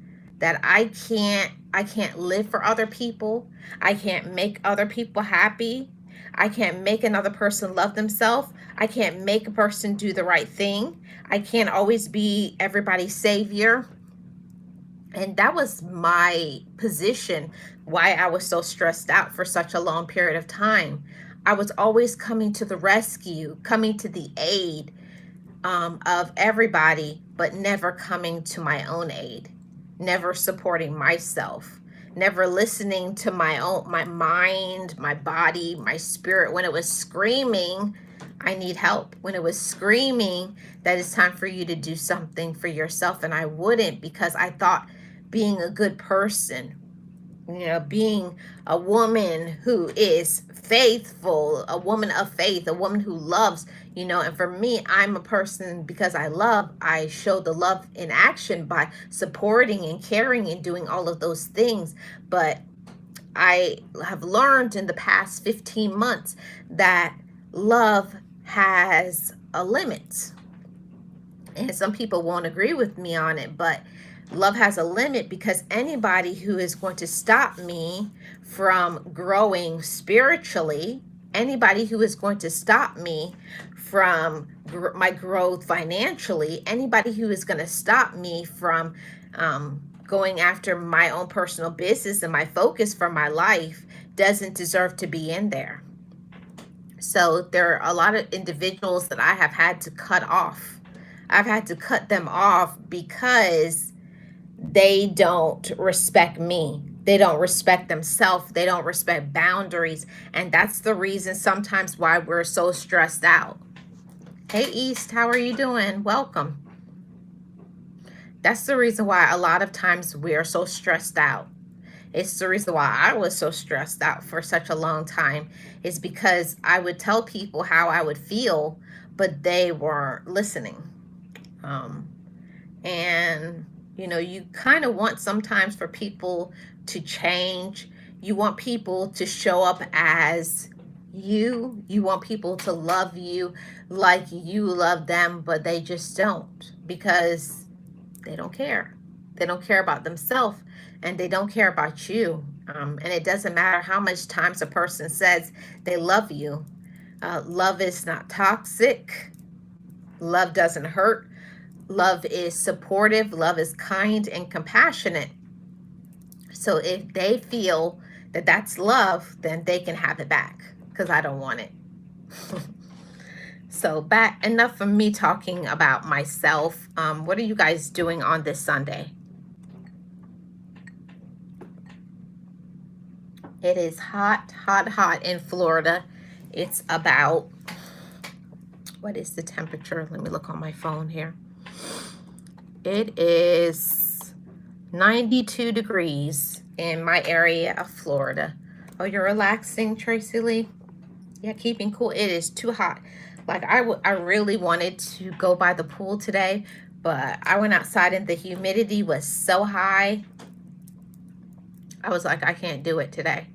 I can't live for other people. I can't make other people happy. I can't make another person love themselves. I can't make a person do the right thing. I can't always be everybody's savior. And that was my position, why I was so stressed out for such a long period of time. I was always coming to the rescue, coming to the aid of everybody, but never coming to my own aid, never supporting myself, never listening to my mind, my body, my spirit when it was screaming, I need help. When it was screaming that it's time for you to do something for yourself, and I wouldn't because I thought being a good person, being a woman who is faithful, a woman of faith, a woman who loves, and for me, I'm a person because I love, I show the love in action by supporting and caring and doing all of those things. But I have learned in the past 15 months that love has a limit. And some people won't agree with me on it, but love has a limit because anybody who is going to stop me from growing spiritually, anybody who is going to stop me from my growth financially, anybody who is going to stop me from going after my own personal business and my focus for my life doesn't deserve to be in there. So there are a lot of individuals that I have had to cut off. I've had to cut them off because they don't respect me. They don't respect themselves. They don't respect boundaries. And that's the reason sometimes why we're so stressed out. Hey, East, how are you doing? Welcome. That's the reason why a lot of times we are so stressed out. It's the reason why I was so stressed out for such a long time, is because I would tell people how I would feel, but they weren't listening. And, you know, you kind of want sometimes for people to change. You want people to show up as you. You want people to love you like you love them, but they just don't, because they don't care. They don't care about themselves, and they don't care about you. And it doesn't matter how much times a person says they love you. Love is not toxic. Love doesn't hurt. Love is supportive. Love is kind and compassionate. So if they feel that that's love, then they can have it back, because I don't want it. So back, enough of me talking about myself. What are you guys doing on this Sunday? It is hot, hot, hot in Florida. It's about, what is the temperature? Let me look on my phone here. It is 92 degrees in my area of Florida. Oh, you're relaxing, Tracy Lee? Yeah, keeping cool. It is too hot. Like I really wanted to go by the pool today, but I went outside and the humidity was so high. I was like, I can't do it today.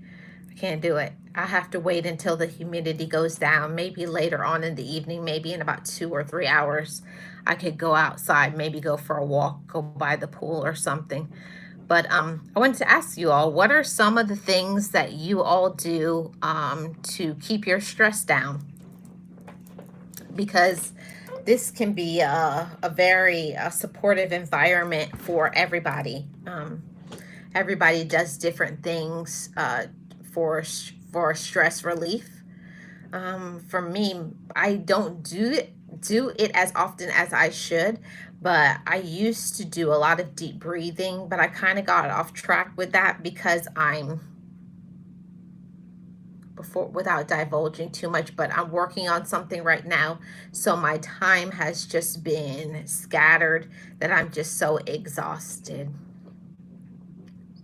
I can't do it. I have to wait until the humidity goes down, maybe later on in the evening, maybe in about 2 or 3 hours. I could go outside, maybe go for a walk, go by the pool or something. But I wanted to ask you all, what are some of the things that you all do to keep your stress down? Because this can be a very supportive environment for everybody. Everybody does different things for stress relief. For me, I don't do it as often as I should, but I used to do a lot of deep breathing, but I kind of got off track with that because without divulging too much, but I'm working on something right now, so my time has just been scattered that I'm just so exhausted.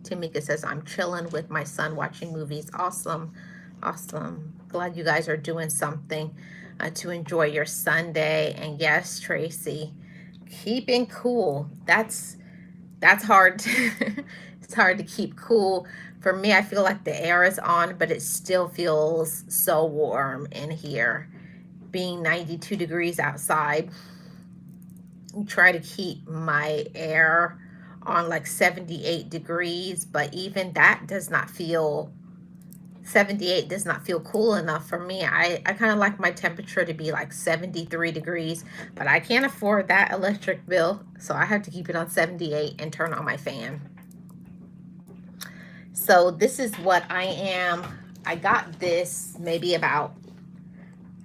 Tamika says, I'm chilling with my son watching movies. Awesome. Glad you guys are doing something to enjoy your Sunday. And yes, Tracy, keeping cool. That's hard. It's hard to keep cool. For me, I feel like the air is on, but it still feels so warm in here. Being 92 degrees outside, I try to keep my air on like 78 degrees, but even that does not feel, 78 does not feel cool enough for me. I kind of like my temperature to be like 73 degrees, but I can't afford that electric bill, so I have to keep it on 78 and turn on my fan. So this is what I got this maybe about,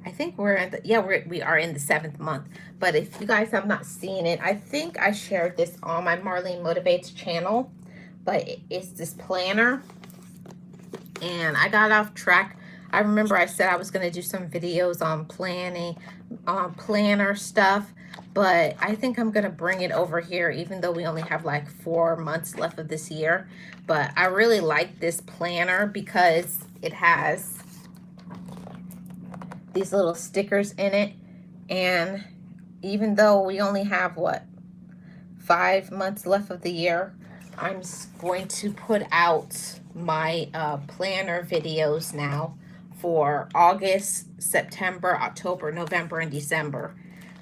I think we are in the 7th month. But if you guys have not seen it, I think I shared this on my Marlene Motivates channel. But it's this planner, and I got off track. I remember I said I was going to do some videos on planning, on planner stuff. But I think I'm going to bring it over here, even though we only have like 4 months left of this year. But I really like this planner because it has these little stickers in it. And even though we only have, 5 months left of the year, I'm going to put out my planner videos now for August, September, October, November, and December.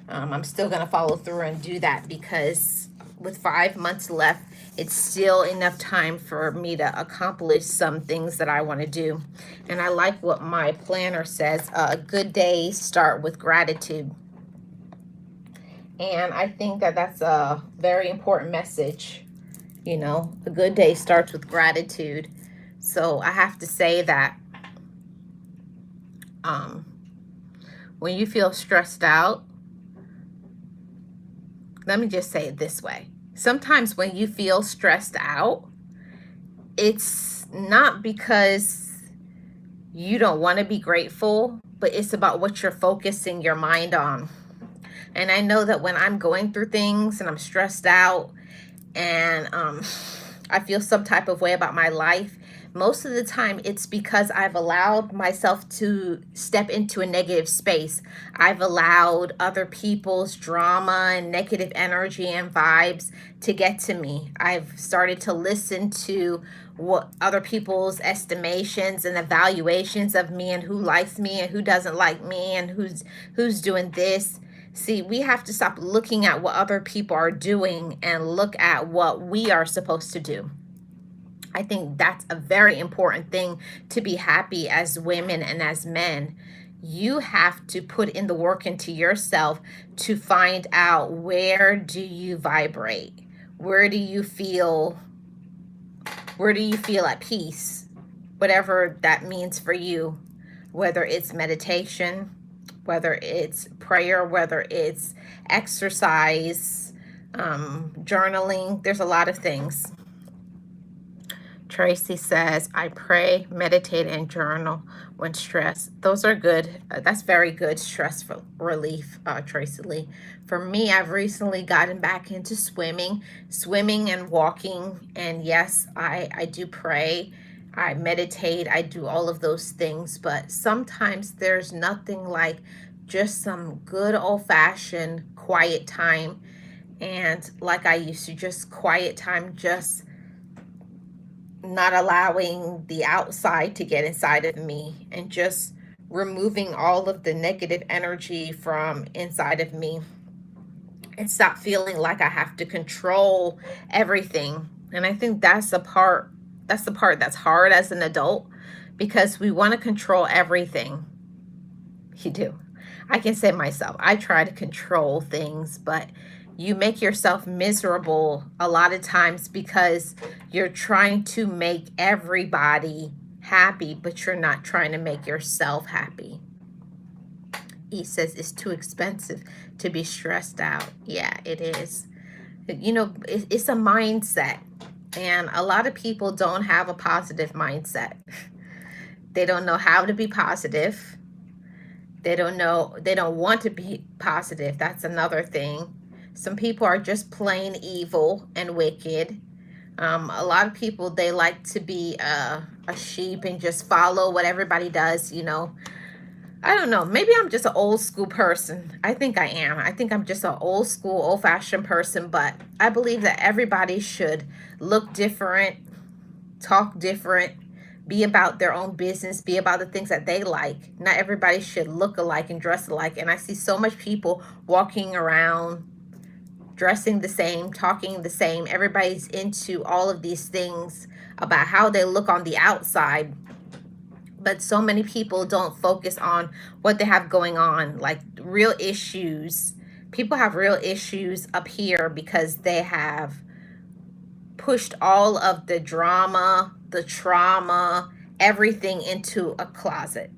I'm still going to follow through and do that because with 5 months left, it's still enough time for me to accomplish some things that I want to do. And I like what my planner says, good days start with gratitude. And I think that that's a very important message. You know, a good day starts with gratitude. So I have to say that um, when you feel stressed out, let me just say it this way. Sometimes when you feel stressed out, it's not because you don't want to be grateful, but it's about what you're focusing your mind on. And I know that when I'm going through things and I'm stressed out and I feel some type of way about my life, most of the time it's because I've allowed myself to step into a negative space. I've allowed other people's drama and negative energy and vibes to get to me. I've started to listen to what other people's estimations and evaluations of me, and who likes me and who doesn't like me, and who's doing this. See, we have to stop looking at what other people are doing and look at what we are supposed to do. I think that's a very important thing to be happy as women and as men. You have to put in the work into yourself to find out, where do you vibrate? Where do you feel at peace? Whatever that means for you, whether it's meditation, whether it's prayer, whether it's exercise, journaling. There's a lot of things. Tracy says, I pray, meditate, and journal when stressed. Those are good. That's very good stress relief, Tracy Lee. For me, I've recently gotten back into swimming and walking. And yes, I do pray. I meditate. I do all of those things. But sometimes there's nothing like just some good old-fashioned quiet time. And like I used to, just quiet time, just not allowing the outside to get inside of me, and just removing all of the negative energy from inside of me, and stop feeling like I have to control everything. And I think that's the part that's hard as an adult, because we want to control everything. You do. I can say myself, I try to control things, but you make yourself miserable a lot of times because you're trying to make everybody happy, but you're not trying to make yourself happy. He says it's too expensive to be stressed out. Yeah, it is. You know, it's a mindset. And a lot of people don't have a positive mindset. They don't know how to be positive. They don't want to be positive. That's another thing. Some people are just plain evil and wicked. A lot of people, they like to be a sheep and just follow what everybody does, you know. I don't know. Maybe I'm just an old school person. I think I am. I think I'm just an old school, old fashioned person, but I believe that everybody should look different, talk different, be about their own business, be about the things that they like. Not everybody should look alike and dress alike. And I see so much people walking around dressing the same, talking the same. Everybody's into all of these things about how they look on the outside. But so many people don't focus on what they have going on, like real issues. People have real issues up here because they have pushed all of the drama, the trauma, everything into a closet.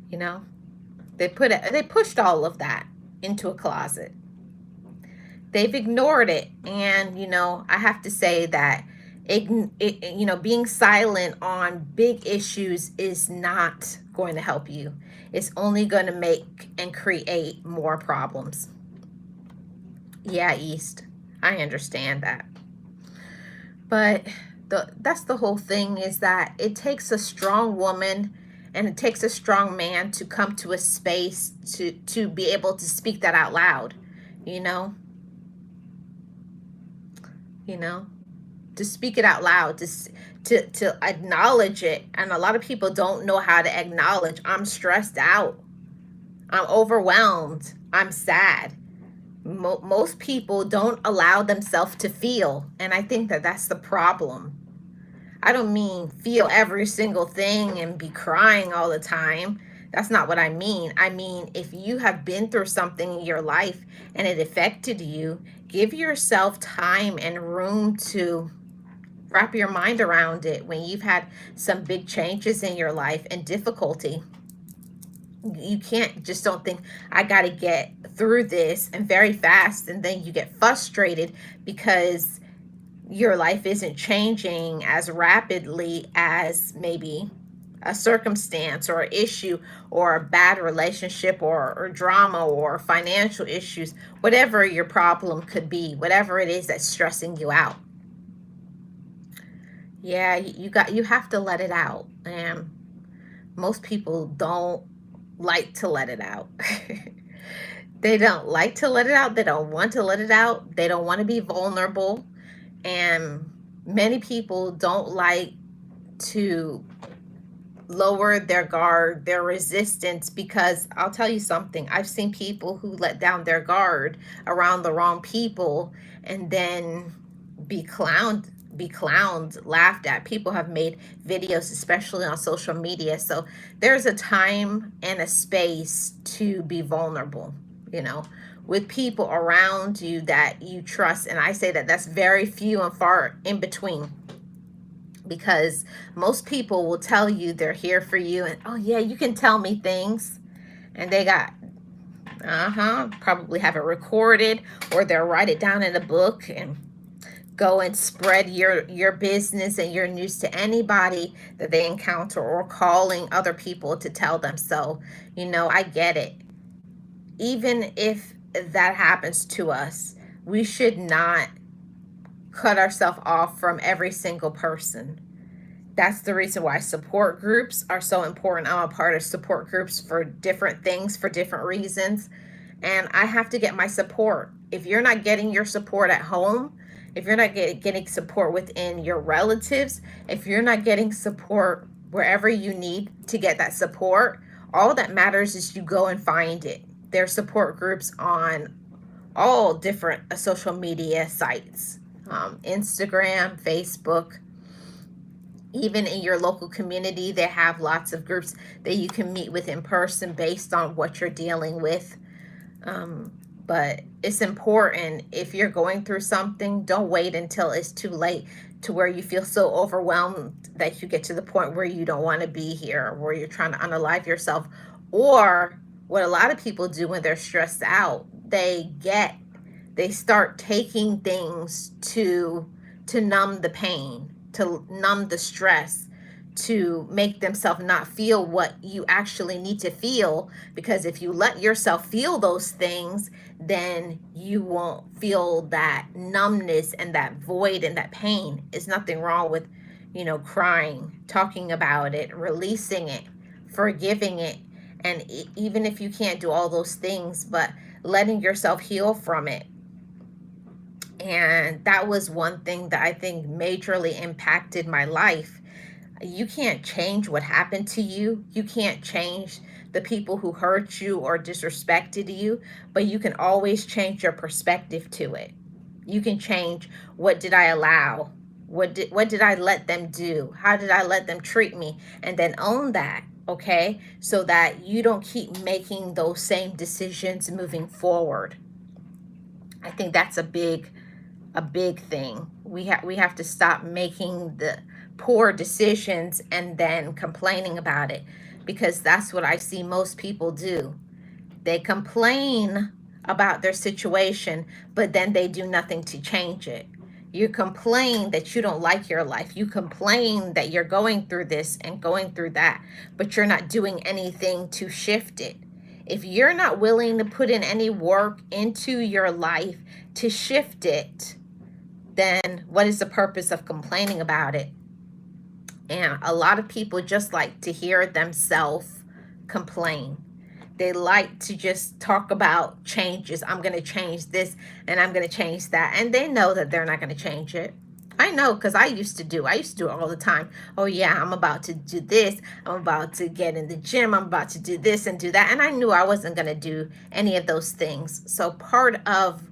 You know, they pushed all of that into a closet. They've ignored it, and you know, I have to say that you know, being silent on big issues is not going to help you. It's only going to make and create more problems. Yeah, East, I understand that. But that's the whole thing, is that it takes a strong woman and it takes a strong man to come to a space to be able to speak that out loud, you know? You know? To speak it out loud, to acknowledge it. And a lot of people don't know how to acknowledge, I'm stressed out. I'm overwhelmed. I'm sad. Most people don't allow themselves to feel. And I think that that's the problem. I don't mean feel every single thing and be crying all the time. That's not what I mean. I mean, if you have been through something in your life and it affected you, give yourself time and room to wrap your mind around it. When you've had some big changes in your life and difficulty, you can't just don't think, I got to get through this and very fast, and then you get frustrated because your life isn't changing as rapidly as maybe a circumstance or issue or a bad relationship or drama or financial issues, whatever your problem could be, whatever it is that's stressing you out. Yeah, you have to let it out. And most people don't like to let it out. They don't like to let it out. They don't want to let it out. They don't want to be vulnerable. And many people don't like to lower their guard, their resistance, because I'll tell you something. I've seen people who let down their guard around the wrong people and then be clowned, laughed at. People have made videos, especially on social media. So there's a time and a space to be vulnerable, you know, with people around you that you trust. And I say that that's very few and far in between, because most people will tell you they're here for you and, oh yeah, you can tell me things, and they got probably have it recorded, or they'll write it down in a book and go and spread your business and your news to anybody that they encounter, or calling other people to tell them. So, I get it. Even if that happens to us, we should not cut ourselves off from every single person. That's the reason why support groups are so important. I'm a part of support groups for different things, for different reasons. And I have to get my support. If you're not getting your support at home, if you're not getting support within your relatives, if you're not getting support wherever you need to get that support, all that matters is you go and find it. There's support groups on all different social media sites, Instagram, Facebook. Even in your local community, they have lots of groups that you can meet with in person based on what you're dealing with. But it's important, if you're going through something, don't wait until it's too late to where you feel so overwhelmed that you get to the point where you don't want to be here, where you're trying to unalive yourself. Or what a lot of people do when they're stressed out, they start taking things to numb the pain, to numb the stress, to make themselves not feel what you actually need to feel. Because if you let yourself feel those things, then you won't feel that numbness and that void and that pain. There's nothing wrong with, crying, talking about it, releasing it, forgiving it. And even if you can't do all those things, but letting yourself heal from it. And that was one thing that I think majorly impacted my life. You can't change what happened to you. You can't change the people who hurt you or disrespected you, but you can always change your perspective to it. You can change, what did I allow? What did I let them do? How did I let them treat me? And then own that, okay? So that you don't keep making those same decisions moving forward. I think that's a big thing. We have to stop making the poor decisions and then complaining about it, because that's what I see most people do. They complain about their situation, but then they do nothing to change it. You complain that you don't like your life. You complain that you're going through this and going through that, but you're not doing anything to shift it. If you're not willing to put in any work into your life to shift it, then what is the purpose of complaining about it? And a lot of people just like to hear themselves complain. They like to just talk about changes. I'm going to change this and I'm going to change that. And they know that they're not going to change it. I know, because I used to do it all the time. Oh yeah, I'm about to do this. I'm about to get in the gym. I'm about to do this and do that. And I knew I wasn't going to do any of those things. So part of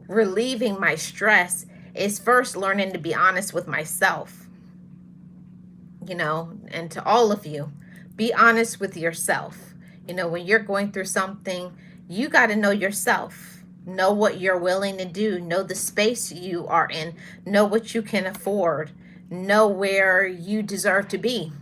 relieving my stress is first learning to be honest with myself, and to all of you. Be honest with yourself. You know, when you're going through something, you got to know yourself. Know what you're willing to do. Know the space you are in. Know what you can afford. Know where you deserve to be.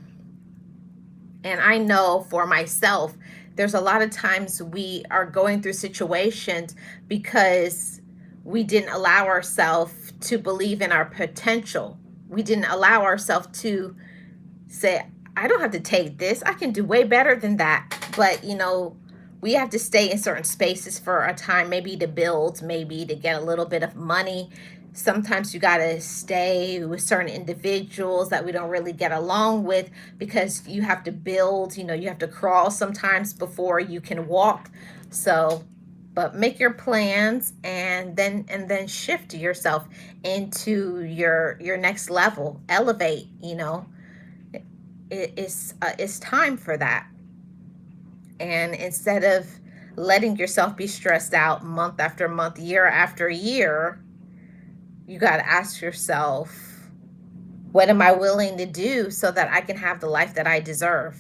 And I know for myself, there's a lot of times we are going through situations because we didn't allow ourselves to believe in our potential. We didn't allow ourselves to say, I don't have to take this. I can do way better than that. But, you know, we have to stay in certain spaces for a time, maybe to build, maybe to get a little bit of money. Sometimes you got to stay with certain individuals that we don't really get along with because you have to build, you know, you have to crawl sometimes before you can walk. So, but make your plans and then shift yourself into your next level, elevate, you know. It's time for that. And instead of letting yourself be stressed out month after month, year after year, you got to ask yourself, what am I willing to do so that I can have the life that I deserve?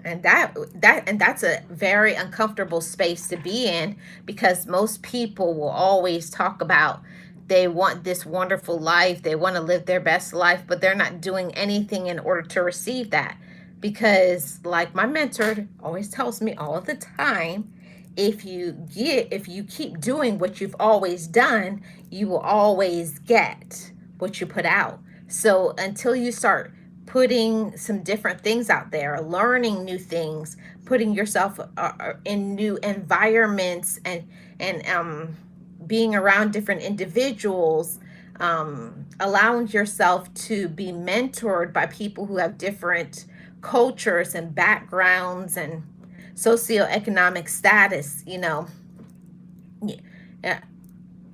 And that's a very uncomfortable space to be in, because most people will always talk about they want this wonderful life, they want to live their best life, but they're not doing anything in order to receive that. Because like my mentor always tells me all of the time, if you keep doing what you've always done, you will always get what you put out. So until you start putting some different things out there, learning new things, putting yourself in new environments, and being around different individuals, allowing yourself to be mentored by people who have different cultures and backgrounds and socioeconomic status, you know. Yeah,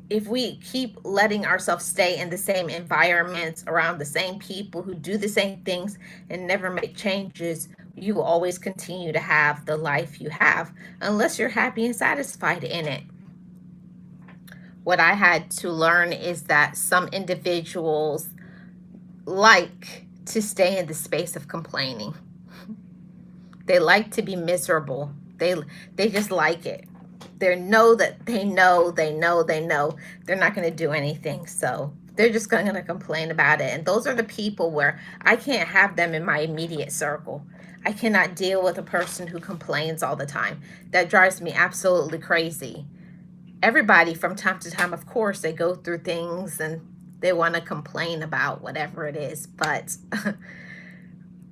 if we keep letting ourselves stay in the same environments around the same people who do the same things and never make changes, you will always continue to have the life you have unless you're happy and satisfied in it. What I had to learn is that some individuals like to stay in the space of complaining. They like to be miserable. They just like it. They know that they know they're not going to do anything. So they're just going to complain about it. And those are the people where I can't have them in my immediate circle. I cannot deal with a person who complains all the time. That drives me absolutely crazy. Everybody from time to time, of course, they go through things and they want to complain about whatever it is. But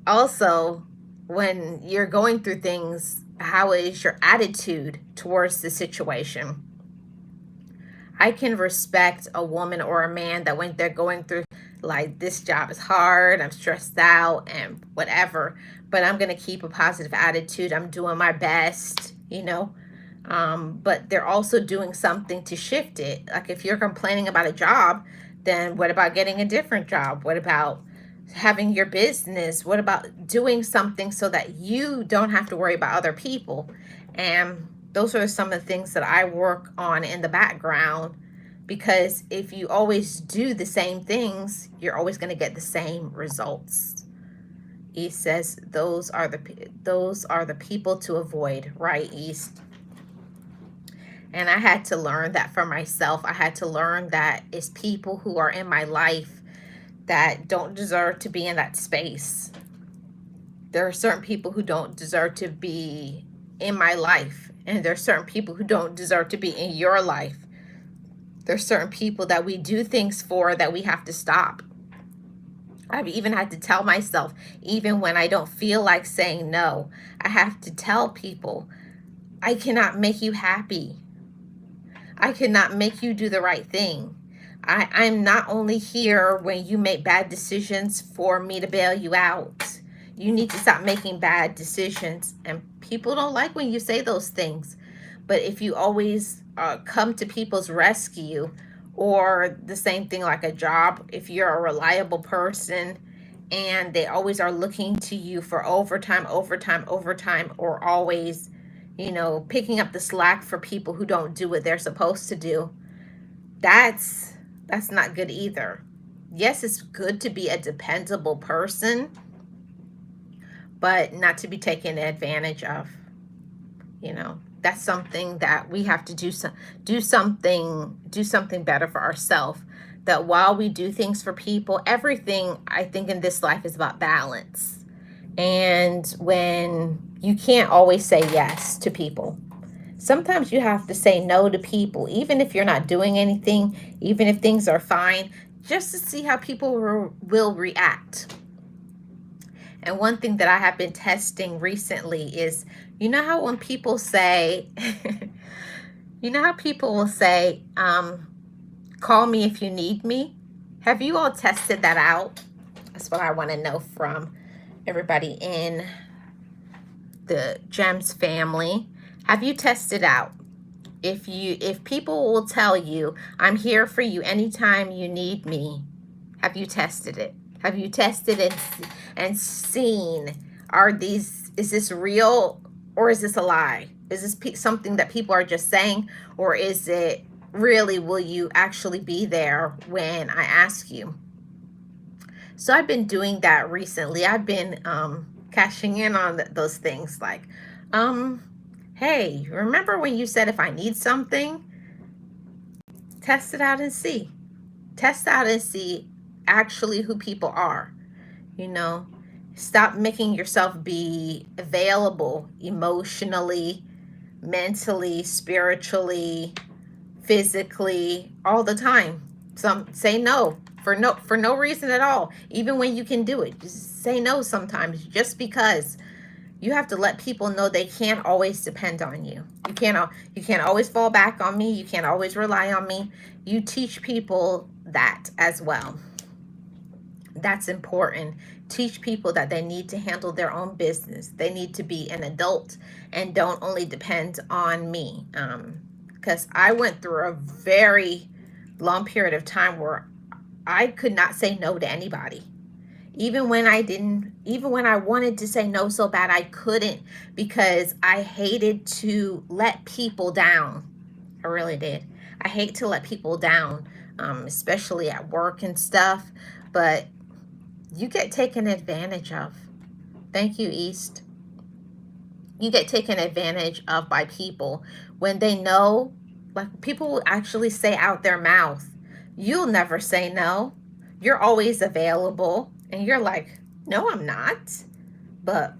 also, when you're going through things, how is your attitude towards the situation? I can respect a woman or a man that when they're going through, like, this job is hard, I'm stressed out and whatever, but I'm going to keep a positive attitude. I'm doing my best, you know. But they're also doing something to shift it. Like if you're complaining about a job, then what about getting a different job? What about having your business? What about doing something so that you don't have to worry about other people? And those are some of the things that I work on in the background, because if you always do the same things, you're always going to get the same results. He says those are the people to avoid, right, East? And I had to learn that for myself. I had to learn that it's people who are in my life that don't deserve to be in that space. There are certain people who don't deserve to be in my life. And there are certain people who don't deserve to be in your life. There's certain people that we do things for that we have to stop. I've even had to tell myself, even when I don't feel like saying no, I have to tell people, I cannot make you happy. I cannot make you do the right thing. I'm not only here when you make bad decisions for me to bail you out. You need to stop making bad decisions. And people don't like when you say those things. But if you always come to people's rescue, or the same thing like a job, if you're a reliable person and they always are looking to you for overtime, or always, you know, picking up the slack for people who don't do what they're supposed to do, that's not good either. Yes, it's good to be a dependable person, but not to be taken advantage of. That's something that we have to do something better for ourselves. That while we do things for people, everything I think in this life is about balance. And when you can't always say yes to people, sometimes you have to say no to people, even if you're not doing anything, even if things are fine, just to see how people will react. And one thing that I have been testing recently is, how when people say, how people will say, call me if you need me? Have you all tested that out? That's what I want to know from everybody in the Gems family. Have you tested out? If people will tell you, I'm here for you anytime you need me, have you tested it? Have you tested and seen, is this real or is this a lie? Is this something that people are just saying, or is it really, will you actually be there when I ask you? So I've been doing that recently. I've been cashing in on those things like, hey, remember when you said if I need something? Test it out and see. Test out and see actually who people are. Stop making yourself be available emotionally, mentally, spiritually, physically, all the time. Some say no for no reason at all. Even when you can do it, just say no sometimes, just because you have to let people know they can't always depend on you. You can't always fall back on me. You can't always rely on me. You teach people that as well. That's important. Teach people that they need to handle their own business. They need to be an adult and don't only depend on me. Because I went through a very long period of time where I could not say no to anybody. Even when I wanted to say no so bad, I couldn't, because I hated to let people down. I really did. I hate to let people down, especially at work and stuff. But you get taken advantage of. Thank you, East. You get taken advantage of by people when they know, like, people will actually say out their mouth, you'll never say no. You're always available. And you're like, no, I'm not. But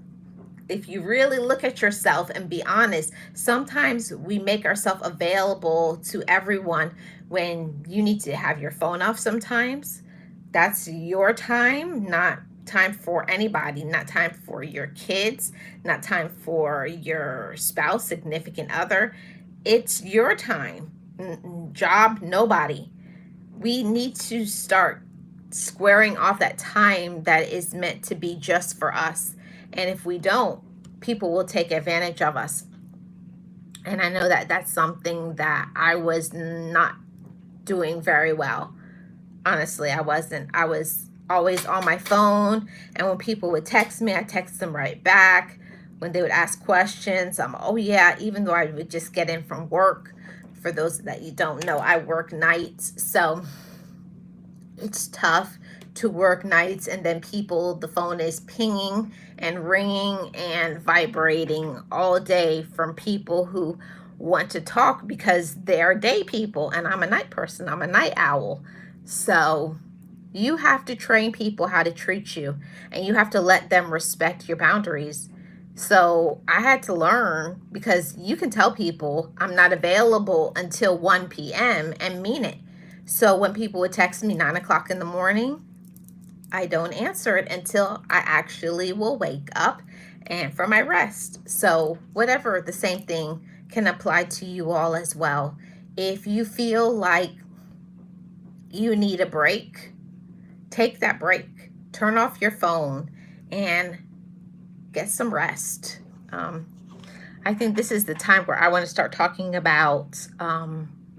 if you really look at yourself and be honest, sometimes we make ourselves available to everyone when you need to have your phone off sometimes. That's your time, not time for anybody, not time for your kids, not time for your spouse, significant other. It's your time. Job, nobody. We need to start squaring off that time that is meant to be just for us. And if we don't, people will take advantage of us. And I know that that's something that I was not doing very well. Honestly, I wasn't. I was always on my phone, and when people would text me, I text them right back. When they would ask questions, oh yeah, even though I would just get in from work. For those that you don't know, I work nights, so it's tough to work nights, and then the phone is pinging and ringing and vibrating all day from people who want to talk because they're day people, and I'm a night person. I'm a night owl. So you have to train people how to treat you, and you have to let them respect your boundaries. So I had to learn, because you can tell people I'm not available until 1 p.m. and mean it. So when people would text me 9 o'clock in the morning, I don't answer it until I actually will wake up and for my rest. So whatever, the same thing can apply to you all as well. If you feel like you need a break, take that break. Turn off your phone and get some rest. I think this is the time where I want to start talking about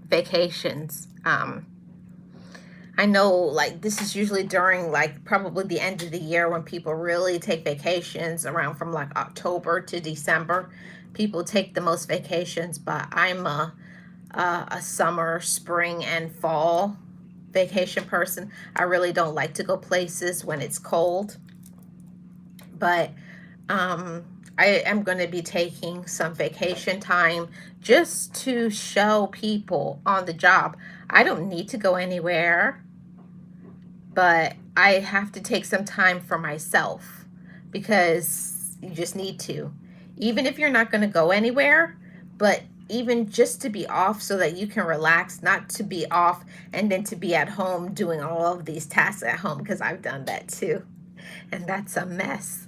vacations. I know, like, this is usually during, like, probably the end of the year when people really take vacations, around from like October to December. People take the most vacations, but I'm a summer, spring, and fall vacation person. I really don't like to go places when it's cold. But Um, I am going to be taking some vacation time just to show people on the job I don't need to go anywhere, but I have to take some time for myself because you just need to. Even if you're not going to go anywhere, but even just to be off so that you can relax, not to be off and then to be at home doing all of these tasks at home, because I've done that too. And that's a mess.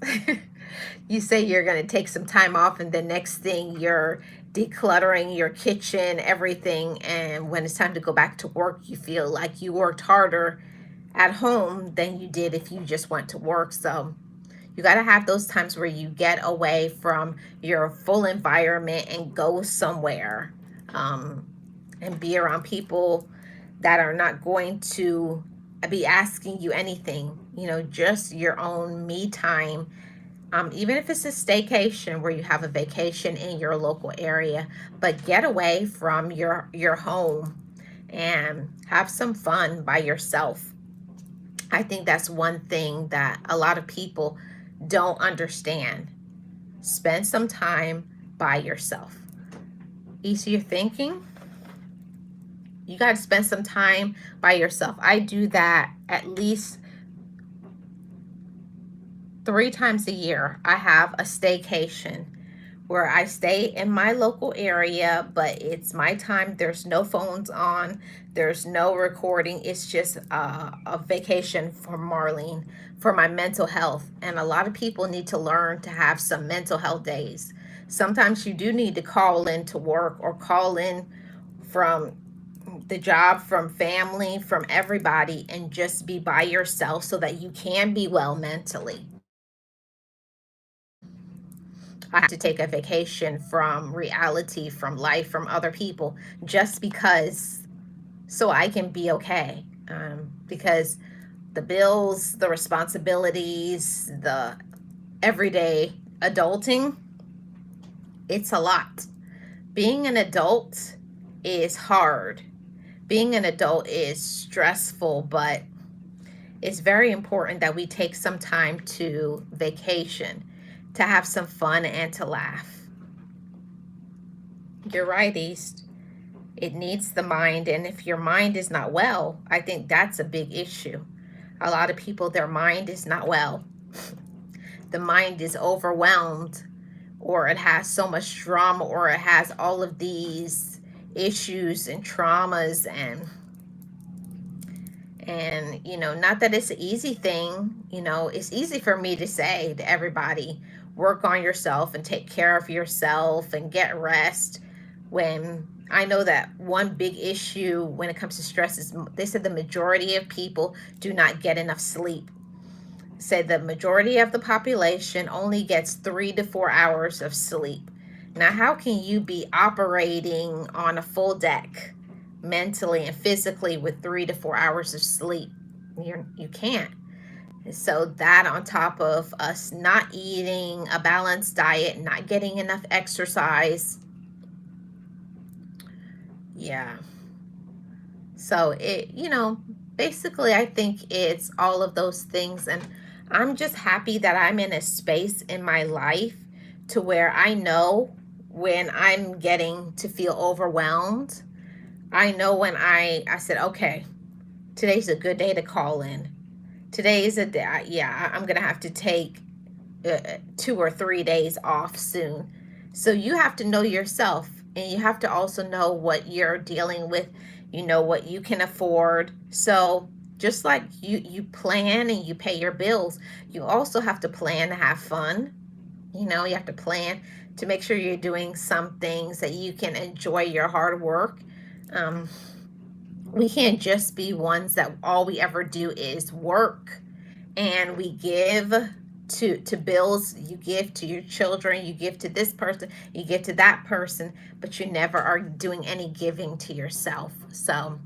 You say you're going to take some time off, and the next thing you're decluttering your kitchen, everything. And when it's time to go back to work, you feel like you worked harder at home than you did if you just went to work. So you got to have those times where you get away from your full environment and go somewhere, um, and be around people that are not going to be asking you anything, just your own me time. Even if it's a staycation where you have a vacation in your local area, but get away from your home and have some fun by yourself. I think that's one thing that a lot of people don't understand. Spend some time by yourself. Ease your thinking. You got to spend some time by yourself. I do that at least 3 times a year. I have a staycation where I stay in my local area, but it's my time. There's no phones on, there's no recording. It's just a vacation for Marlene, for my mental health. And a lot of people need to learn to have some mental health days. Sometimes you do need to call in to work or call in from the job, from family, from everybody, and just be by yourself so that you can be well mentally. I have to take a vacation from reality, from life, from other people, just because, so I can be okay. Because the bills, the responsibilities, the everyday adulting, it's a lot. Being an adult is hard. Being an adult is stressful, but it's very important that we take some time to vacation, to have some fun and to laugh. You're right, East. It needs the mind. And if your mind is not well, I think that's a big issue. A lot of people, their mind is not well. The mind is overwhelmed, or it has so much drama, or it has all of these issues and traumas, and not that it's an easy thing. It's easy for me to say to everybody, work on yourself and take care of yourself and get rest, when I know that one big issue when it comes to stress is, they said the majority of people do not get enough sleep. Say the majority of the population only gets 3 to 4 hours of sleep. Now, how can you be operating on a full deck mentally and physically with 3 to 4 hours of sleep? You can't. So that, on top of us not eating a balanced diet, not getting enough exercise, yeah. So basically, I think it's all of those things. And I'm just happy that I'm in a space in my life to where I know when I'm getting to feel overwhelmed. I know when I said, okay, today's a good day to call in. Today's a day, yeah, I'm going to have to take 2 or 3 days off soon. So you have to know yourself, and you have to also know what you're dealing with, what you can afford. So just like you plan and you pay your bills, you also have to plan to have fun. You have to plan to make sure you're doing some things that you can enjoy your hard work. Um, we can't just be ones that all we ever do is work, and we give to bills. You give to your children, you give to this person, you give to that person, but you never are doing any giving to yourself. So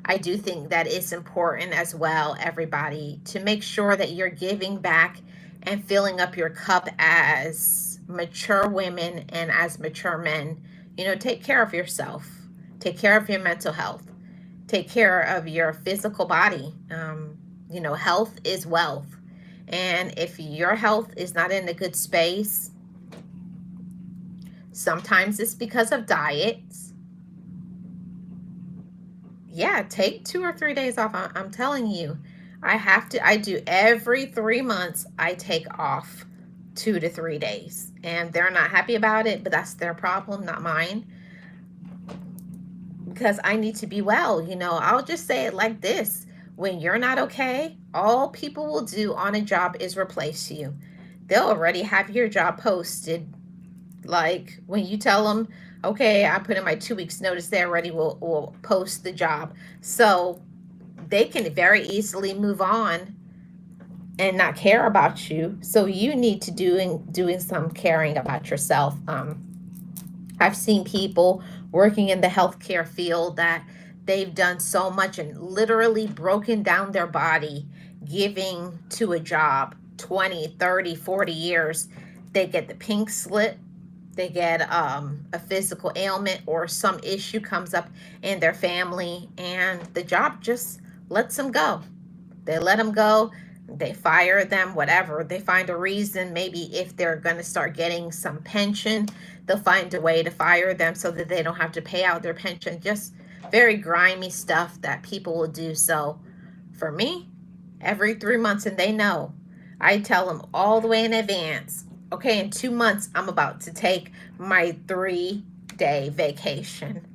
I do think that it's important as well, everybody, to make sure that you're giving back and filling up your cup as mature women and as mature men. Take care of yourself, take care of your mental health, take care of your physical body. Health is wealth. And if your health is not in a good space, sometimes it's because of diets. Yeah, take 2 or 3 days off. I'm telling you, I do every 3 months, I take off 2 to 3 days. And they're not happy about it, but that's their problem, not mine. Because I need to be well. I'll just say it like this: when you're not okay, all people will do on a job is replace you. They'll already have your job posted. Like when you tell them, okay, I put in my 2 weeks notice, they already will post the job. So they can very easily move on and not care about you. So you need to doing some caring about yourself. I've seen people working in the healthcare field that they've done so much and literally broken down their body giving to a job 20, 30, 40 years. They get the pink slip, they get a physical ailment or some issue comes up in their family, and the job just lets them go. They let them go. They fire them, whatever. They find a reason. Maybe if they're going to start getting some pension, they'll find a way to fire them so that they don't have to pay out their pension. Just very grimy stuff that people will do. So for me, every 3 months, and they know, I tell them all the way in advance, okay, in 2 months, I'm about to take my 3-day vacation.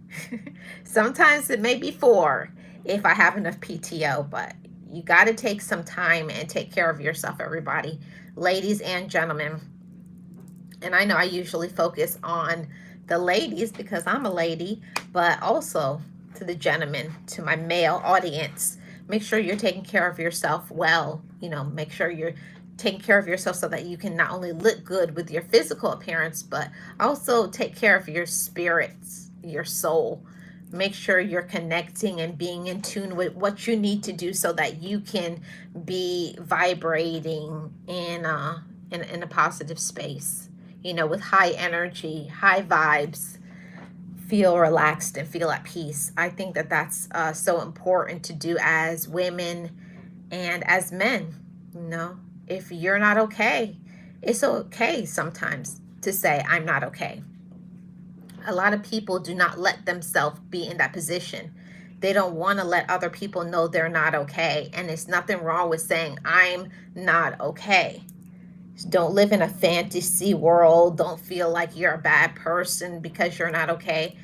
Sometimes it may be 4 if I have enough PTO, but you got to take some time and take care of yourself, everybody, ladies and gentlemen. And I know I usually focus on the ladies because I'm a lady, but also to the gentlemen, to my male audience. Make sure you're taking care of yourself well. Make sure you're taking care of yourself so that you can not only look good with your physical appearance, but also take care of your spirits, your soul. Make sure you're connecting and being in tune with what you need to do so that you can be vibrating in a positive space, with high energy, high vibes, feel relaxed and feel at peace. I think that that's so important to do as women and as men. If you're not okay, it's okay sometimes to say, I'm not okay. A lot of people do not let themselves be in that position. They don't want to let other people know they're not okay. And there's nothing wrong with saying, I'm not okay. Don't live in a fantasy world. Don't feel like you're a bad person because you're not okay.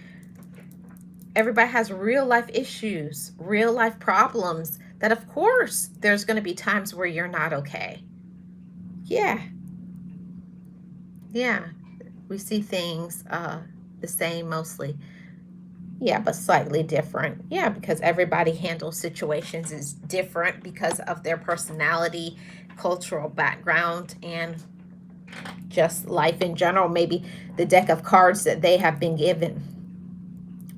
Everybody has real life issues, real life problems that, of course, there's going to be times where you're not okay. Yeah. Yeah. We see things the same mostly. Yeah, but slightly different. Yeah, because everybody handles situations is different because of their personality, cultural background, and just life in general. Maybe the deck of cards that they have been given.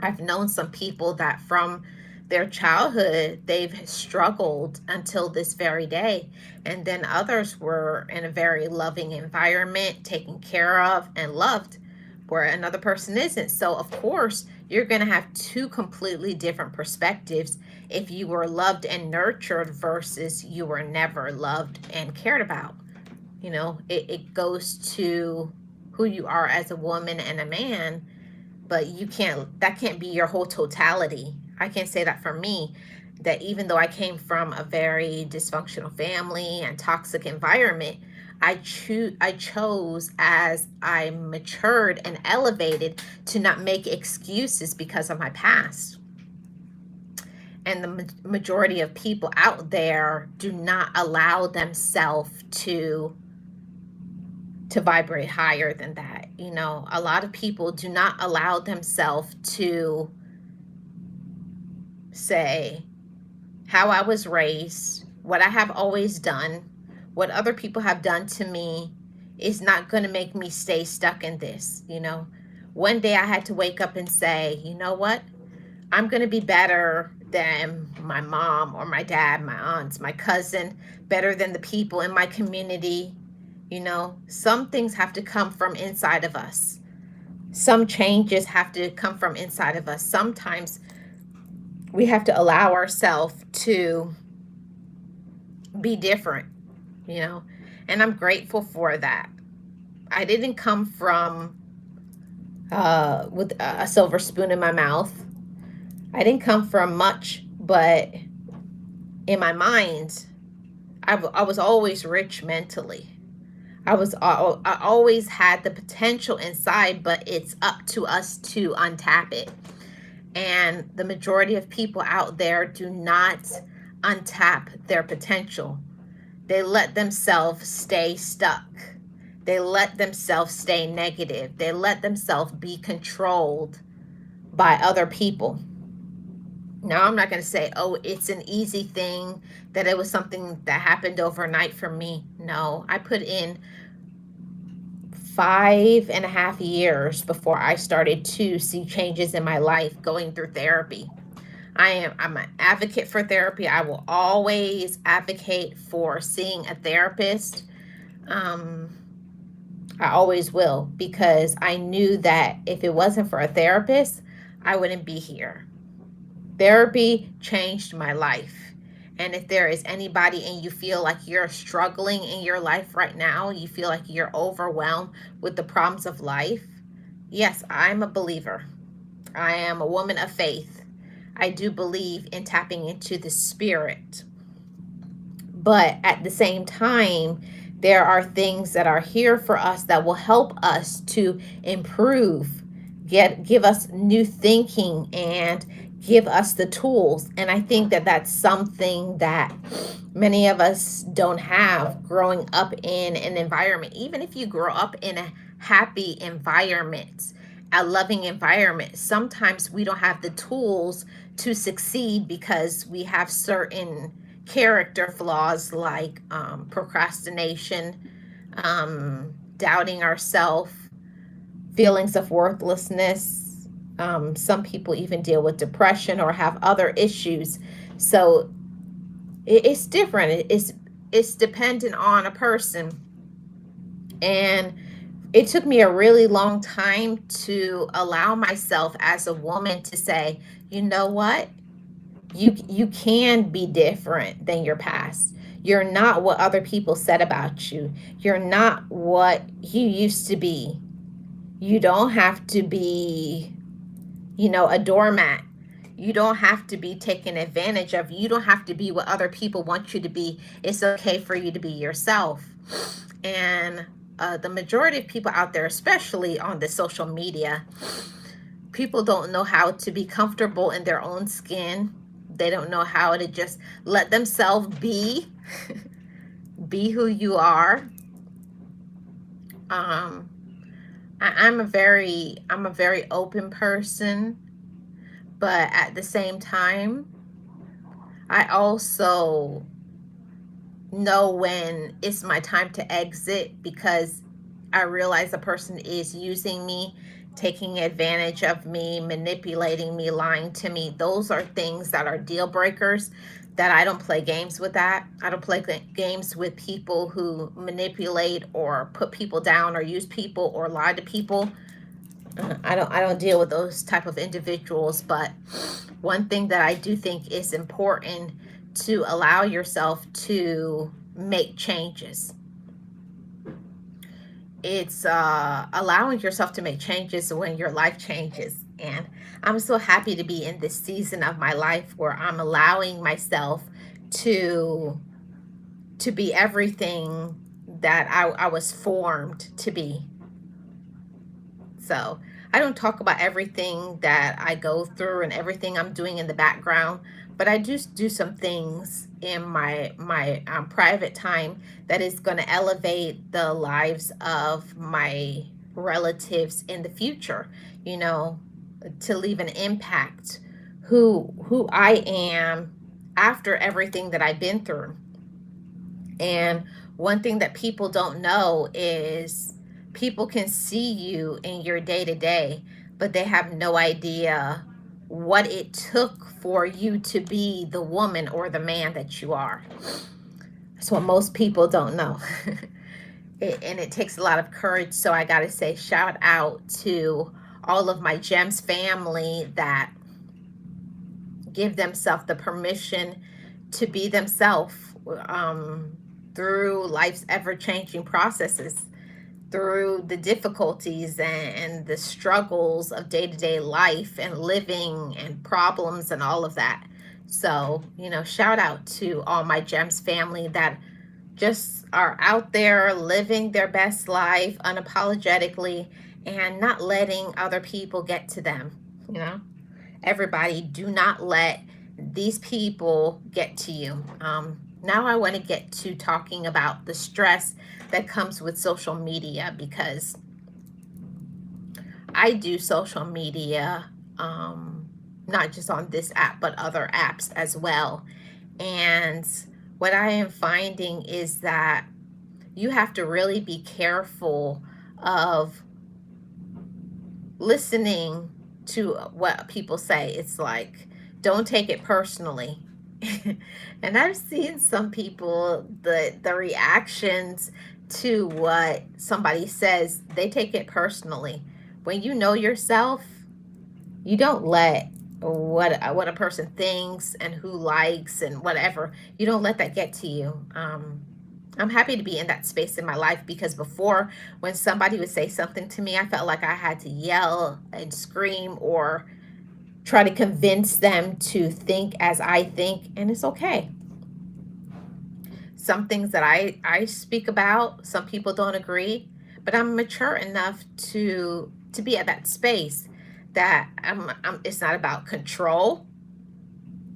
I've known some people that from their childhood, they've struggled until this very day. And then others were in a very loving environment, taken care of and loved, where another person isn't. So, of course, you're going to have two completely different perspectives if you were loved and nurtured versus you were never loved and cared about. It goes to who you are as a woman and a man, but that can't be your whole totality. I can't say that for me, that even though I came from a very dysfunctional family and toxic environment, I chose as I matured and elevated to not make excuses because of my past. And the majority of people out there do not allow themselves to vibrate higher than that. A lot of people do not allow themselves to say how I was raised, what I have always done, what other people have done to me is not going to make me stay stuck in this. One day I had to wake up and say, you know what? I'm going to be better than my mom or my dad, my aunts, my cousin, better than the people in my community. Some things have to come from inside of us. Some changes have to come from inside of us. Sometimes we have to allow ourselves to be different. you know, and I'm grateful for that. I didn't come from with a silver spoon in my mouth. I didn't come from much, but in my mind, I was always rich mentally. I always had the potential inside, but it's up to us to untap it. And the majority of people out there do not untap their potential. They let themselves stay stuck. They let themselves stay negative. They let themselves be controlled by other people. Now, I'm not going to say, oh, it's an easy thing, that it was something that happened overnight for me. No, I put in 5.5 years before I started to see changes in my life going through therapy. I'm an advocate for therapy. I will always advocate for seeing a therapist. Um, I always will, because I knew that if it wasn't for a therapist, I wouldn't be here. Therapy changed my life. And if there is anybody and you feel like you're struggling in your life right now, you feel like you're overwhelmed with the problems of life, yes, I'm a believer. I am a woman of faith. I do believe in tapping into the spirit. But at the same time, there are things that are here for us that will help us to improve, give us new thinking, and give us the tools. And I think that that's something that many of us don't have growing up in an environment. Even if you grow up in a happy environment, a loving environment, sometimes we don't have the tools to succeed because we have certain character flaws like procrastination, doubting ourselves, feelings of worthlessness. Some people even deal with depression or have other issues. So it's different. It's dependent on a person. And it took me a really long time to allow myself as a woman to say, you know what? You can be different than your past. You're not what other people said about you. You're not what you used to be. You don't have to be, a doormat. You don't have to be taken advantage of. You don't have to be what other people want you to be. It's okay for you to be yourself. And the majority of people out there, especially on the social media, people don't know how to be comfortable in their own skin. They don't know how to just let themselves be, be who you are. Um, I'm a very open person, but at the same time, I also know when it's my time to exit, because I realize a person is using me, taking advantage of me, manipulating me, lying to me. Those are things that are deal breakers, that I don't play games with that. I don't play games with people who manipulate or put people down or use people or lie to people. I don't deal with those type of individuals. But one thing that I do think is important, to allow yourself to make changes. It's allowing yourself to make changes when your life changes. And I'm so happy to be in this season of my life where I'm allowing myself to be everything that I was formed to be. So I don't talk about everything that I go through and everything I'm doing in the background, but I do some things in my private time that is going to elevate the lives of my relatives in the future. You know, to leave an impact, who I am after everything that I've been through. And one thing that people don't know is, people can see you in your day to day, but they have no idea what it took for you to be the woman or the man that you are. That's what most people don't know. And it takes a lot of courage. So I got to say, shout out to all of my Gems family that give themselves the permission to be themselves. through life's ever-changing processes, through the difficulties and the struggles of day-to-day life and living and problems and all of that. So, shout out to all my Gems family that just are out there living their best life unapologetically and not letting other people get to them. You know, everybody, do not let these people get to you. Now, I want to get to talking about the stress that comes with social media because I do social media, not just on this app, but other apps as well. And what I am finding is that you have to really be careful of listening to what people say. It's like, don't take it personally. And I've seen some people, the reactions to what somebody says, they take it personally. When you know yourself, you don't let what a person thinks and who likes and whatever, you don't let that get to you. I'm happy to be in that space in my life because before, when somebody would say something to me, I felt like I had to yell and scream or try to convince them to think as I think, and it's okay. Some things that I speak about, some people don't agree, but I'm mature enough to be at that space that it's not about control,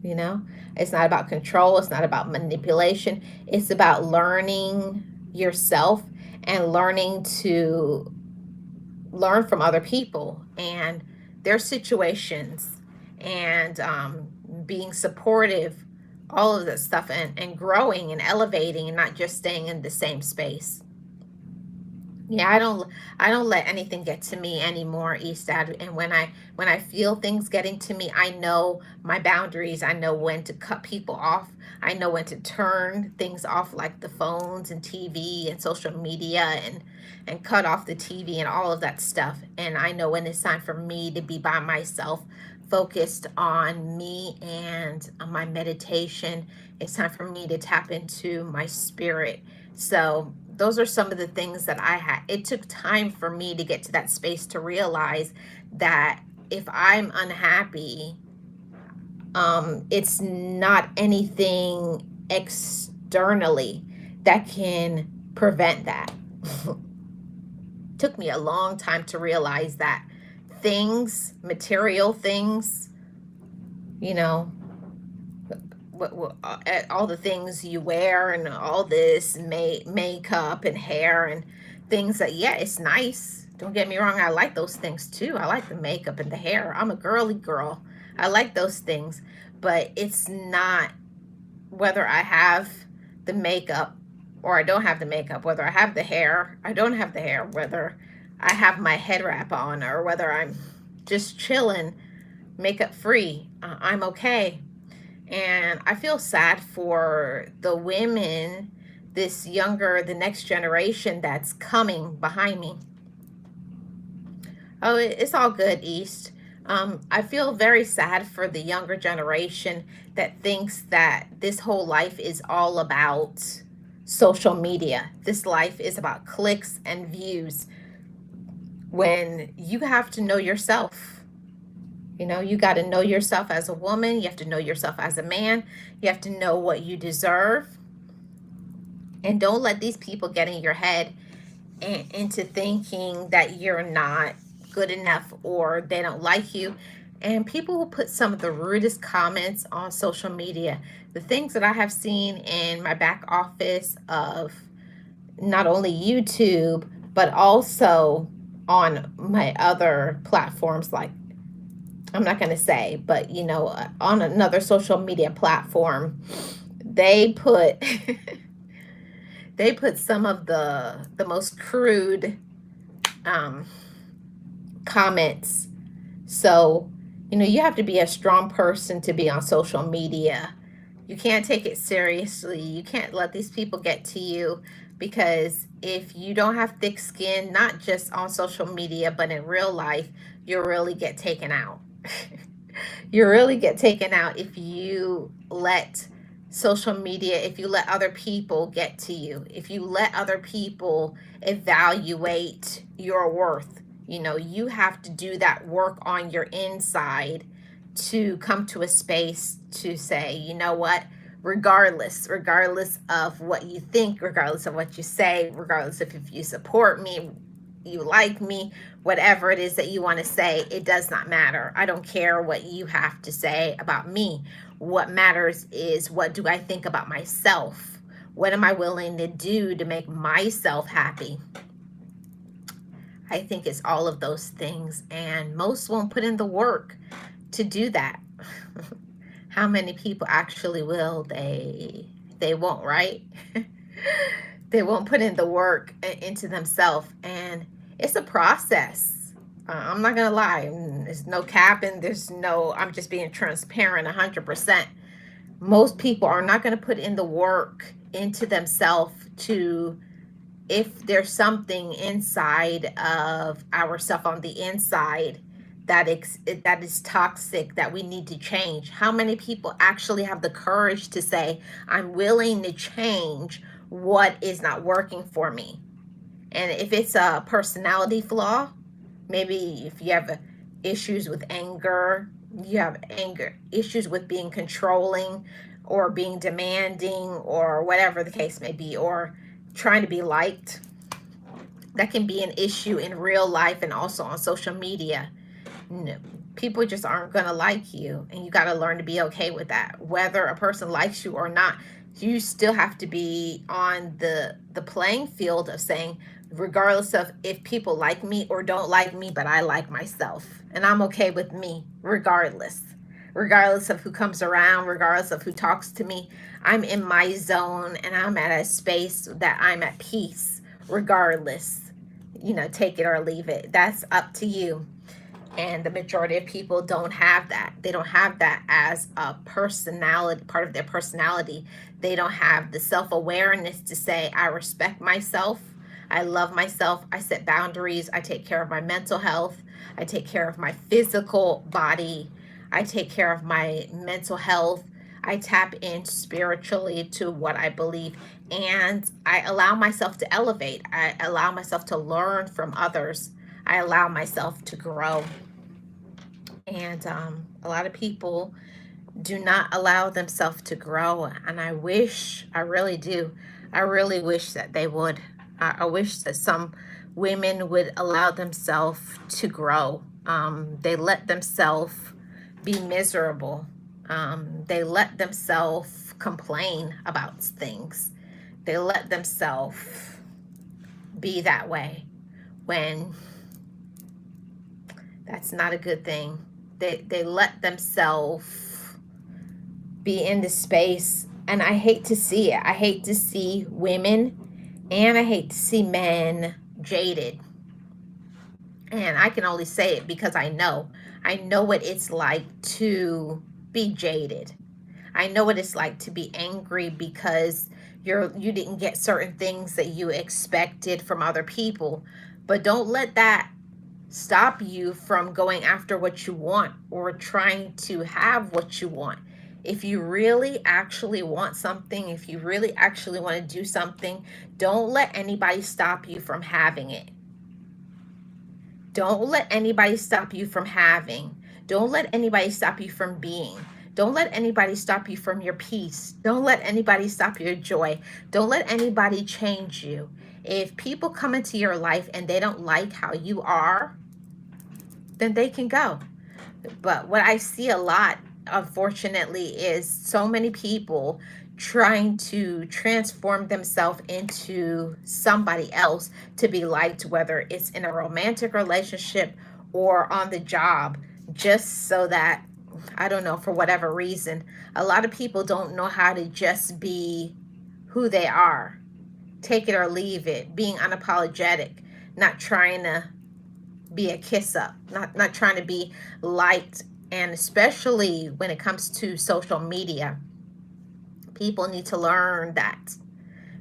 you know? It's not about control, it's not about manipulation. It's about learning yourself and learning to learn from other people and their situations and being supportive, all of that stuff, and growing and elevating and not just staying in the same space. Yeah, I don't let anything get to me anymore, Eastad. And when I feel things getting to me, I know my boundaries. I know when to cut people off. I know when to turn things off, like the phones and TV and social media, and cut off the TV and all of that stuff. And I know when it's time for me to be by myself, focused on me and my meditation. It's time for me to tap into my spirit. So those are some of the things that I had. It took time for me to get to that space to realize that if I'm unhappy, it's not anything externally that can prevent that. Took me a long time to realize that things, material things, you know, all the things you wear and all this makeup and hair and things that, yeah, it's nice. Don't get me wrong, I like those things too. I like the makeup and the hair. I'm a girly girl. I like those things, but it's not whether I have the makeup or I don't have the makeup, whether I have the hair, I don't have the hair, whether I have my head wrap on or whether I'm just chilling, makeup free. I'm okay. And I feel sad for the women, the next generation that's coming behind me. Oh, it's all good, East. I feel very sad for the younger generation that thinks that this whole life is all about social media. This life is about clicks and views when you have to know yourself. You got to know yourself as a woman. You have to know yourself as a man. You have to know what you deserve. And don't let these people get in your head and into thinking that you're not good enough or they don't like you. And people will put some of the rudest comments on social media. The things that I have seen in my back office of not only YouTube, but also on my other platforms, like, I'm not going to say, but on another social media platform, they put they put some of the most crude comments. So you have to be a strong person to be on social media. You can't take it seriously. You can't let these people get to you, because if you don't have thick skin, not just on social media, but in real life, you'll really get taken out. You really get taken out if you let social media, if you let other people get to you, if you let other people evaluate your worth, you have to do that work on your inside to come to a space to say, you know what, regardless of what you think, regardless of what you say, regardless of if you support me, you like me, whatever it is that you want to say, it does not matter. I don't care what you have to say about me. What matters is, what do I think about myself? What am I willing to do to make myself happy? I think it's all of those things, and most won't put in the work to do that. How many people actually will? They won't, right? They won't put in the work into themselves, and it's a process. I'm not gonna lie. There's no capping. I'm just being transparent 100%. Most people are not going to put in the work into themselves to, if there's something inside of ourselves on the inside that is toxic, that we need to change. How many people actually have the courage to say, I'm willing to change what is not working for me? And if it's a personality flaw, maybe if you have issues with anger, you have anger issues with being controlling or being demanding or whatever the case may be, or trying to be liked, that can be an issue in real life and also on social media. No, people just aren't going to like you, and you got to learn to be okay with that. Whether a person likes you or not, you still have to be on the playing field of saying, regardless of if people like me or don't like me, but I like myself and I'm okay with me regardless of who comes around, regardless of who talks to me. I'm in my zone and I'm at a space that I'm at peace regardless. Take it or leave it. That's up to you. And the majority of people don't have that. They don't have that as a personality, part of their personality. They don't have the self-awareness to say, I respect myself, I love myself, I set boundaries, I take care of my mental health, I take care of my physical body, I take care of my mental health, I tap in spiritually to what I believe, and I allow myself to elevate. I allow myself to learn from others. I allow myself to grow. And a lot of people do not allow themselves to grow. And I really do. I really wish that they would. I wish that some women would allow themselves to grow. They let themselves be miserable. They let themselves complain about things. They let themselves be that way when that's not a good thing. They let themselves be in the space, and I hate to see it. I hate to see women and I hate to see men jaded. And I can only say it because I know what it's like to be jaded. I know what it's like to be angry because you didn't get certain things that you expected from other people. But don't let that stop you from going after what you want or trying to have what you want. If you really actually want something, if you really actually want to do something, don't let anybody stop you from having it. Don't let anybody stop you from having. Don't let anybody stop you from being. Don't let anybody stop you from your peace. Don't let anybody stop your joy. Don't let anybody change you. If people come into your life and they don't like how you are, then they can go. But what I see a lot, unfortunately, is so many people trying to transform themselves into somebody else to be liked, whether it's in a romantic relationship or on the job, just so that, I don't know, for whatever reason, a lot of people don't know how to just be who they are. Take it or leave it, being unapologetic, not trying to be a kiss up, not trying to be liked. And especially when it comes to social media, people need to learn that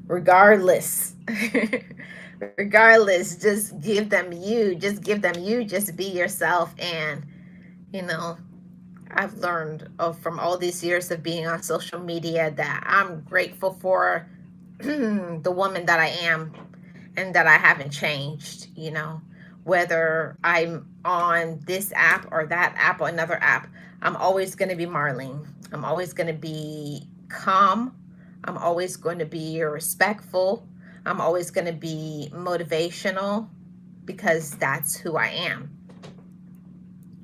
regardless regardless, just give them you, just be yourself. And you know I've learned from all these years of being on social media that I'm grateful for the woman that I am and that I haven't changed, whether I'm on this app or that app or another app. I'm always going to be Marlene. I'm always going to be calm. I'm always going to be respectful. I'm always going to be motivational because that's who I am.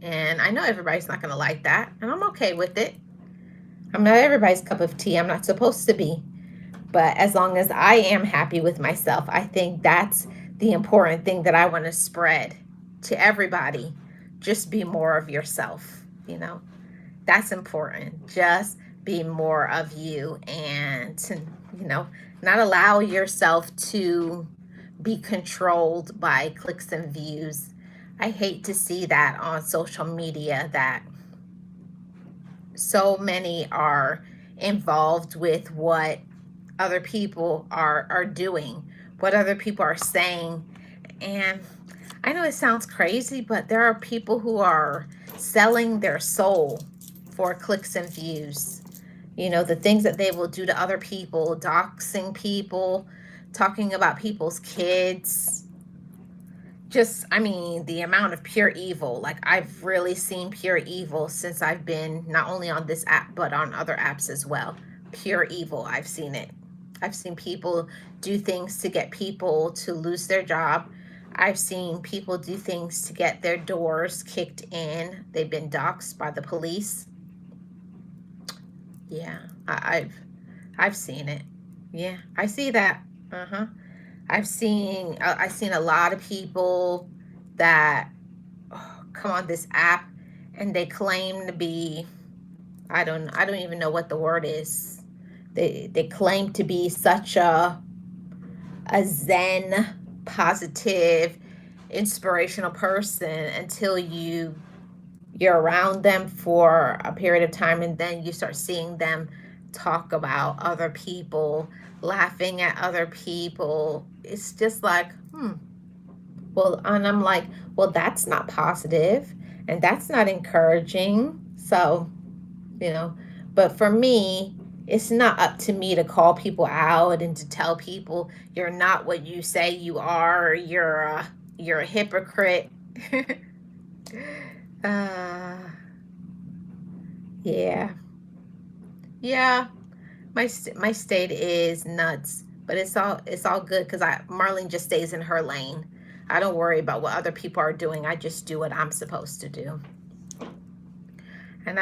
And I know everybody's not going to like that, and I'm okay with it. I'm not everybody's cup of tea. I'm not supposed to be. But as long as I am happy with myself, I think that's the important thing that I want to spread to everybody. Just be more of yourself, That's important. Just be more of you and, you know, not allow yourself to be controlled by clicks and views. I hate to see that on social media that so many are involved with what other people are doing, what other people are saying. And I know it sounds crazy, but there are people who are selling their soul for clicks and views. The things that they will do to other people, doxing people, talking about people's kids. Just, I mean, the amount of pure evil. Like, I've really seen pure evil since I've been not only on this app, but on other apps as well. Pure evil, I've seen it. I've seen people do things to get people to lose their job. I've seen people do things to get their doors kicked in. They've been doxxed by the police. Yeah, I've seen it. Yeah, I see that. Uh-huh. I've seen a lot of people that come on this app and they claim to be, I don't even know what the word is. They claim to be such a zen, positive, inspirational person until you're around them for a period of time, and then you start seeing them talk about other people, laughing at other people. It's just like, well, and I'm like, well, that's not positive and that's not encouraging. So, you know, but for me, it's not up to me to call people out and to tell people you're not what you say you are, or you're a hypocrite. uh yeah. Yeah, my state is nuts, but it's all good because I Marlene just stays in her lane. I don't worry about what other people are doing. I just do what I'm supposed to do. And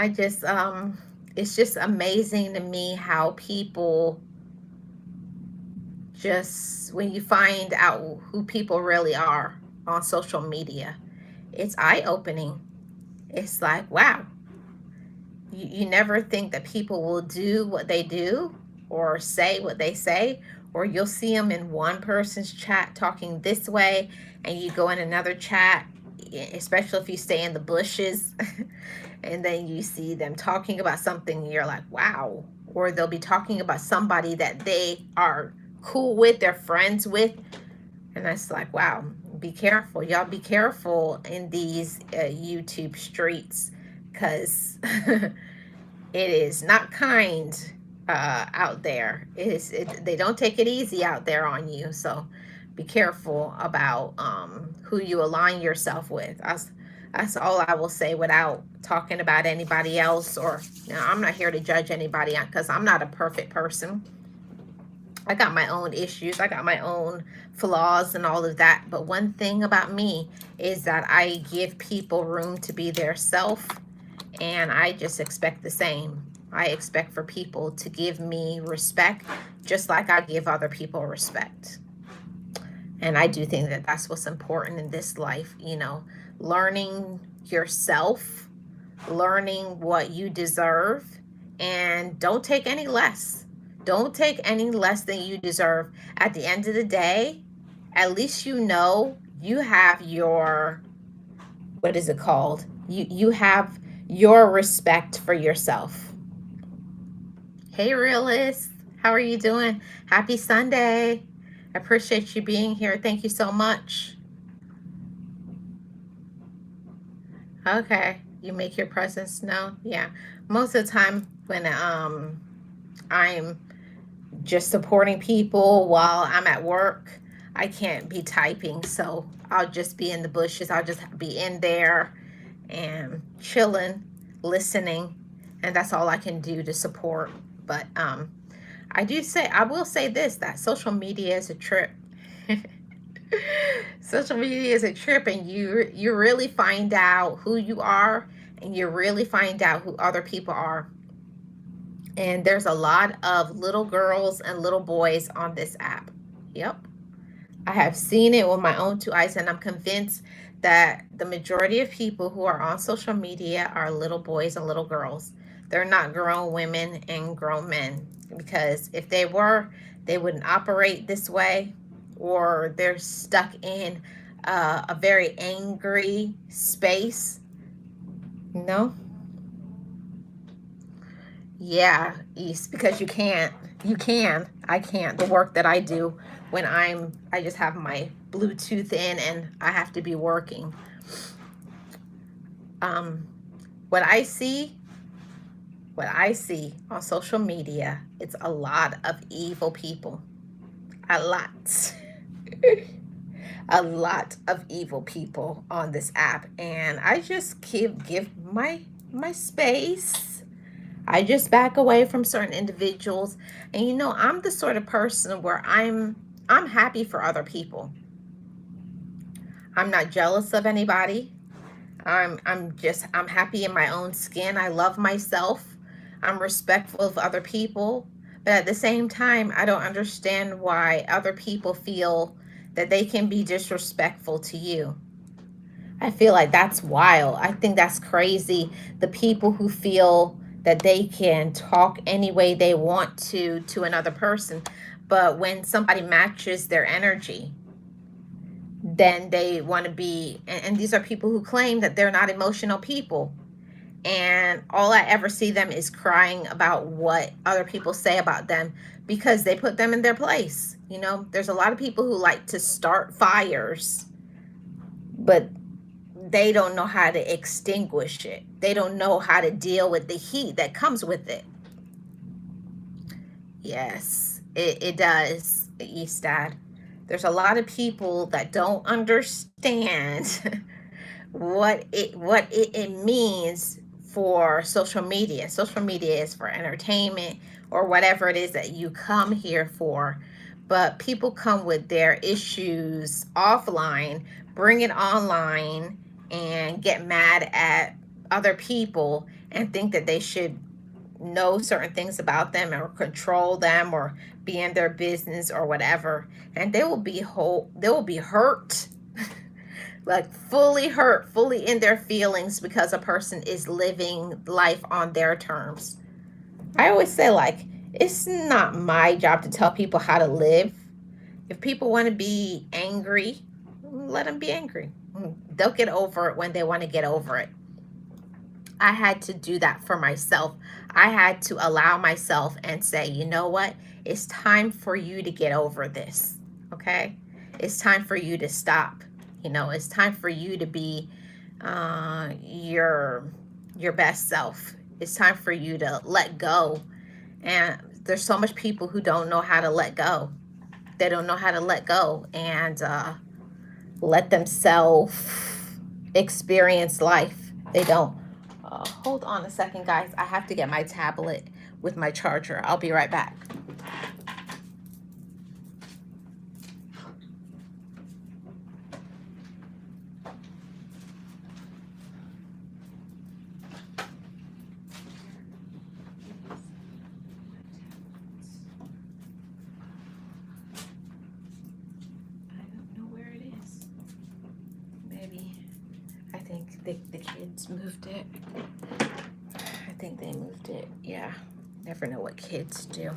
it's just amazing to me how people just, when you find out who people really are on social media, it's eye opening. It's like, wow, you never think that people will do what they do or say what they say, or you'll see them in one person's chat talking this way, and you go in another chat, especially if you stay in the bushes, and then you see them talking about something, and you're like, wow. Or they'll be talking about somebody that they are cool with, they're friends with, and that's like, wow, be careful. Y'all be careful in these YouTube streets because it is not kind out there. They don't take it easy out there on you. So be careful about who you align yourself with. That's all I will say without talking about anybody else. Or, I'm not here to judge anybody because I'm not a perfect person. I got my own issues. I got my own flaws and all of that. But one thing about me is that I give people room to be their self, and I just expect the same. I expect for people to give me respect just like I give other people respect. And I do think that that's what's important in this life, learning yourself, learning what you deserve, and don't take any less. Don't take any less than you deserve. At the end of the day, at least you have your, what is it called? You have your respect for yourself. Hey, realist, how are you doing? Happy Sunday. I appreciate you being here. Thank you so much. Okay. You make your presence known. Yeah. Most of the time when I'm just supporting people while I'm at work, I can't be typing, so I'll just be in the bushes. I'll just be in there and chilling, listening, and that's all I can do to support. But I will say this, that social media is a trip. Social media is a trip, and you really find out who you are, and you really find out who other people are. And there's a lot of little girls and little boys on this app. Yep. I have seen it with my own two eyes, and I'm convinced that the majority of people who are on social media are little boys and little girls. They're not grown women and grown men, because if they were, they wouldn't operate this way, or they're stuck in a very angry space. No, yeah, East, because you can't. You can. I can't. The work that I do when I just have my Bluetooth in and I have to be working. Um, what I see, what I see on social media, it's a lot of evil people. A lot. A lot of evil people on this app, and I just give my space. I just back away from certain individuals. And I'm the sort of person where I'm happy for other people. I'm not jealous of anybody. I'm happy in my own skin. I love myself. I'm respectful of other people. But at the same time, I don't understand why other people feel that they can be disrespectful to you. I feel like that's wild. I think that's crazy. The people who feel that they can talk any way they want to another person, but when somebody matches their energy, then they want to be, and these are people who claim that they're not emotional people. And all I ever see them is crying about what other people say about them, because they put them in their place. There's a lot of people who like to start fires, but they don't know how to extinguish it. They don't know how to deal with the heat that comes with it. Yes, it does, Eastad. There's a lot of people that don't understand what it means for social media. Social media is for entertainment or whatever it is that you come here for. But people come with their issues offline, bring it online, and get mad at other people and think that they should know certain things about them or control them or be in their business or whatever. And they will be hurt, like fully hurt, fully in their feelings, because a person is living life on their terms. I always say, like, it's not my job to tell people how to live. If people want to be angry, let them be angry. They'll get over it when they want to get over it. I had to do that for myself. I had to allow myself and say, you know what? It's time for you to get over this. Okay? It's time for you to stop. It's time for you to be your best self. It's time for you to let go. And there's so much people who don't know how to let go. They don't know how to let go and let themselves experience life. They don't. Hold on a second, guys. I have to get my tablet with my charger. I'll be right back. I don't know where it is. Maybe, I think the kids moved it. I think they moved it. Yeah. Never know what kids do.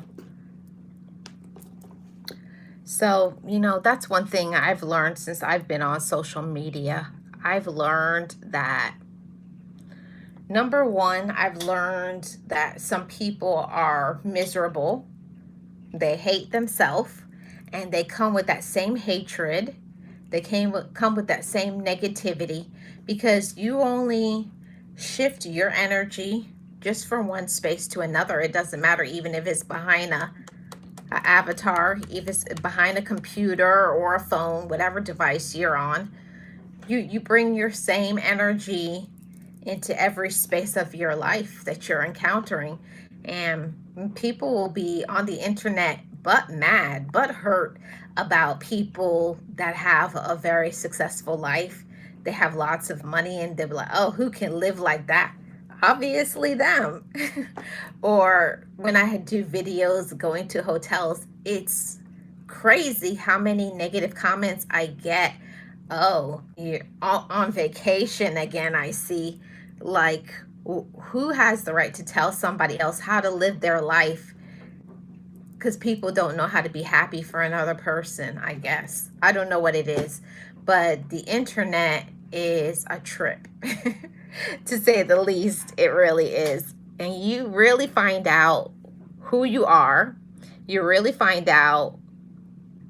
So, that's one thing I've learned since I've been on social media. I've learned that, number one, I've learned that some people are miserable. They hate themselves, and they come with that same hatred. They come with that same negativity, because you only shift your energy just from one space to another. It doesn't matter, even if it's behind a avatar, if it's behind a computer or a phone, whatever device you're on. You bring your same energy into every space of your life that you're encountering. And people will be on the internet but mad, but hurt about people that have a very successful life. They have lots of money and they'll be like, oh, who can live like that? Obviously, them. Or when I do videos going to hotels, it's crazy how many negative comments I get. Oh, you're on vacation again, I see. Like, who has the right to tell somebody else how to live their life? Because people don't know how to be happy for another person, I guess. I don't know what it is, but the internet is a trip, to say the least. It really is. And you really find out who you are. You really find out,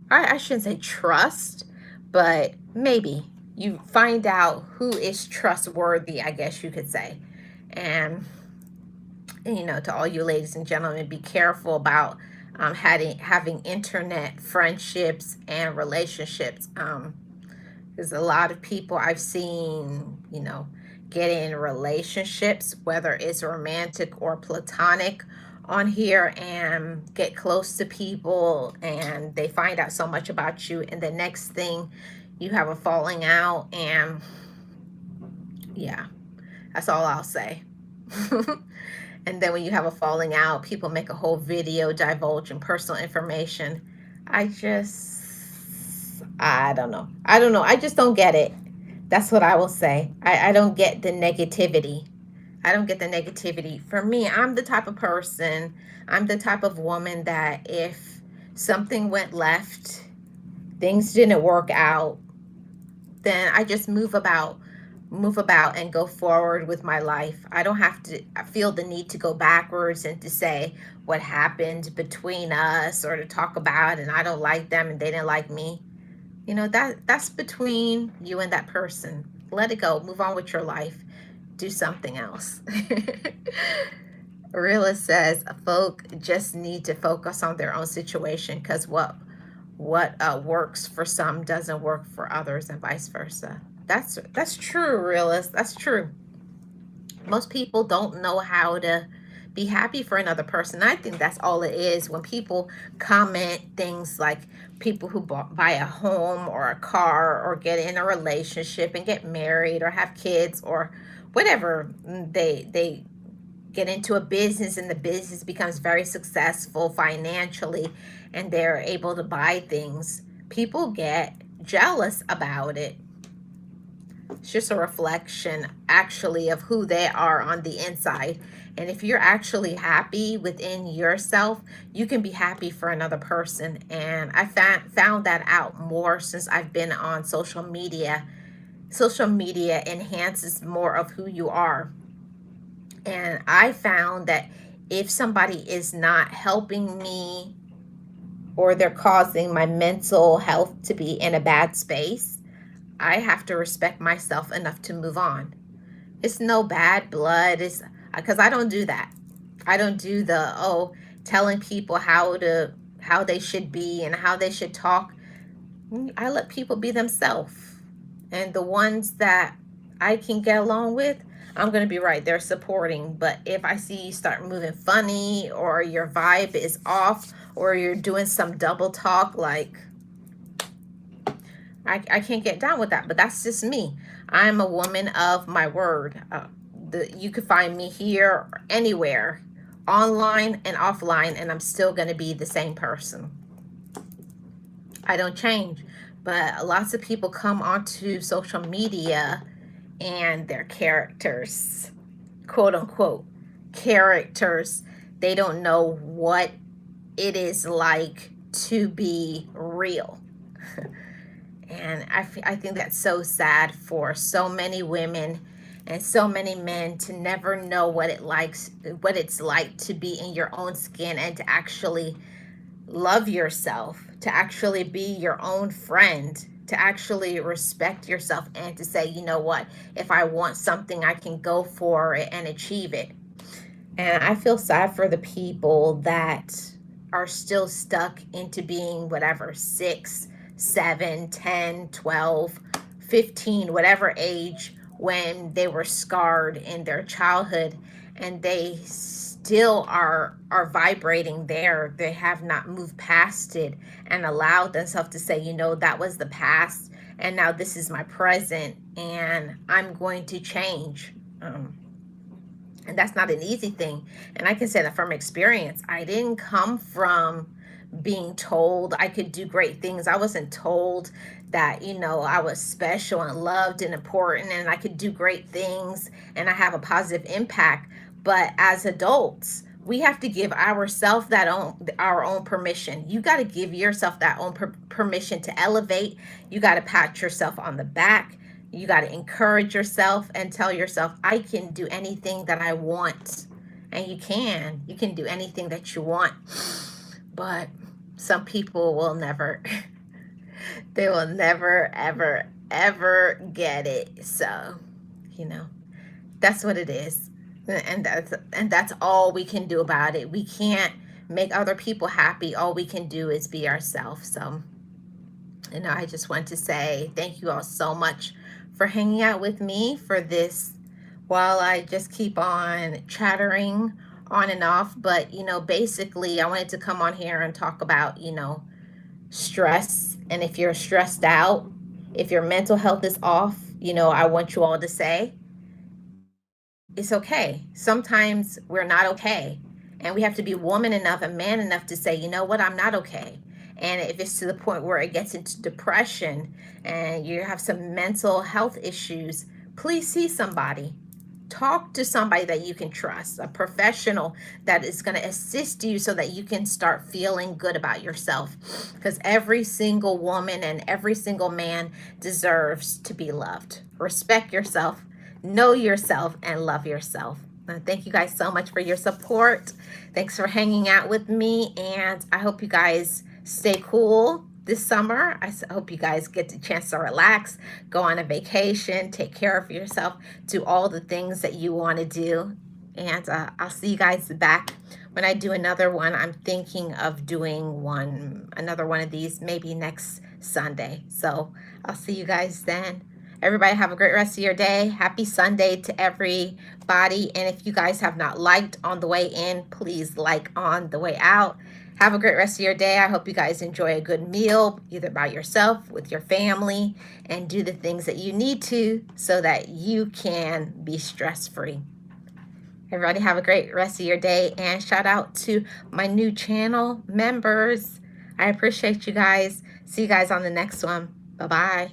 I shouldn't say trust, but maybe you find out who is trustworthy, I guess you could say. And, to all you ladies and gentlemen, be careful about having internet friendships and relationships. There's a lot of people I've seen, get in relationships, whether it's romantic or platonic, on here, and get close to people, and they find out so much about you, and the next thing you have a falling out. And yeah, that's all I'll say. And then when you have a falling out, people make a whole video divulging personal information. I don't know. I don't know. I just don't get it. That's what I will say. I don't get the negativity. I don't get the negativity. For me, I'm the type of person, I'm the type of woman that if something went left, things didn't work out, then I just move about and go forward with my life. I don't have to I feel the need to go backwards and to say what happened between us, or to talk about and I don't like them and they didn't like me. That's between you and that person. Let it go. Move on with your life. Do something else. Realist says folk just need to focus on their own situation, because what works for some doesn't work for others, and vice versa. That's true, realist. That's true. Most people don't know how to be happy for another person. I think that's all it is. When people comment things like people who buy a home or a car or get in a relationship and get married or have kids or whatever, they get into a business and the business becomes very successful financially and they're able to buy things, people get jealous about it. It's just a reflection, actually, of who they are on the inside. And if you're actually happy within yourself, you can be happy for another person. And I found that out more since I've been on social media. Social media enhances more of who you are. And I found that if somebody is not helping me, or they're causing my mental health to be in a bad space, I have to respect myself enough to move on. It's no bad blood. It's because I don't do that. I don't do the telling people how they should be and how they should talk. I let people be themselves. And the ones that I can get along with, I'm going to be right there supporting. But if I see you start moving funny, or your vibe is off, or you're doing some double talk, like, I can't get down with that. But that's just me. I'm a woman of my word. You could find me here or anywhere, online and offline, and I'm still going to be the same person. I don't change. But lots of people come onto social media and their characters, quote unquote, characters, they don't know what it is like to be real. And I think that's so sad for so many women and so many men to never know what it's like to be in your own skin and to actually love yourself, to actually be your own friend. to actually respect yourself and to say, you know what, if I want something, I can go for it and achieve it. And I feel sad for the people that are still stuck into being whatever, 6, 7, 10, 12, 15, whatever age, when they were scarred in their childhood, and they still are vibrating there. They have not moved past it and allowed themselves to say, you know, that was the past, and now this is my present, and I'm going to change. And that's not an easy thing. And I can say that from experience. I didn't come from being told I could do great things. I wasn't told that, you know, I was special and loved and important and I could do great things and I have a positive impact. But as adults, we have to give ourselves our own permission. You got to give yourself that own permission to elevate. You got to pat yourself on the back. You got to encourage yourself and tell yourself, I can do anything that I want. And you can. You can do anything that you want. But some people will never, they will never, ever, ever get it. So, you know, that's what it is. And that's all we can do about it. We can't make other people happy. All we can do is be ourselves. So, you know, I just want to say thank you all so much for hanging out with me for this while I just keep on chattering on and off. But, you know, basically, I wanted to come on here and talk about, you know, stress. And if you're stressed out, if your mental health is off, you know, I want you all to say, it's okay. Sometimes we're not okay. And we have to be woman enough and man enough to say, you know what, I'm not okay. And if it's to the point where it gets into depression and you have some mental health issues, please see somebody. Talk to somebody that you can trust, a professional that is going to assist you so that you can start feeling good about yourself. Because every single woman and every single man deserves to be loved. Respect yourself, know yourself, and love yourself. Thank you guys so much for your support. Thanks for hanging out with me, and I hope you guys stay cool this summer. I hope you guys get the chance to relax, go on a vacation, take care of yourself, do all the things that you want to do. And I'll see you guys back when I do another one. I'm thinking of doing another one of these maybe next Sunday. So I'll see you guys then. Everybody have a great rest of your day. Happy Sunday to everybody. And if you guys have not liked on the way in, please like on the way out. Have a great rest of your day. I hope you guys enjoy a good meal, either by yourself, with your family, and do the things that you need to so that you can be stress-free. Everybody have a great rest of your day, and shout out to my new channel members. I appreciate you guys. See you guys on the next one. Bye-bye.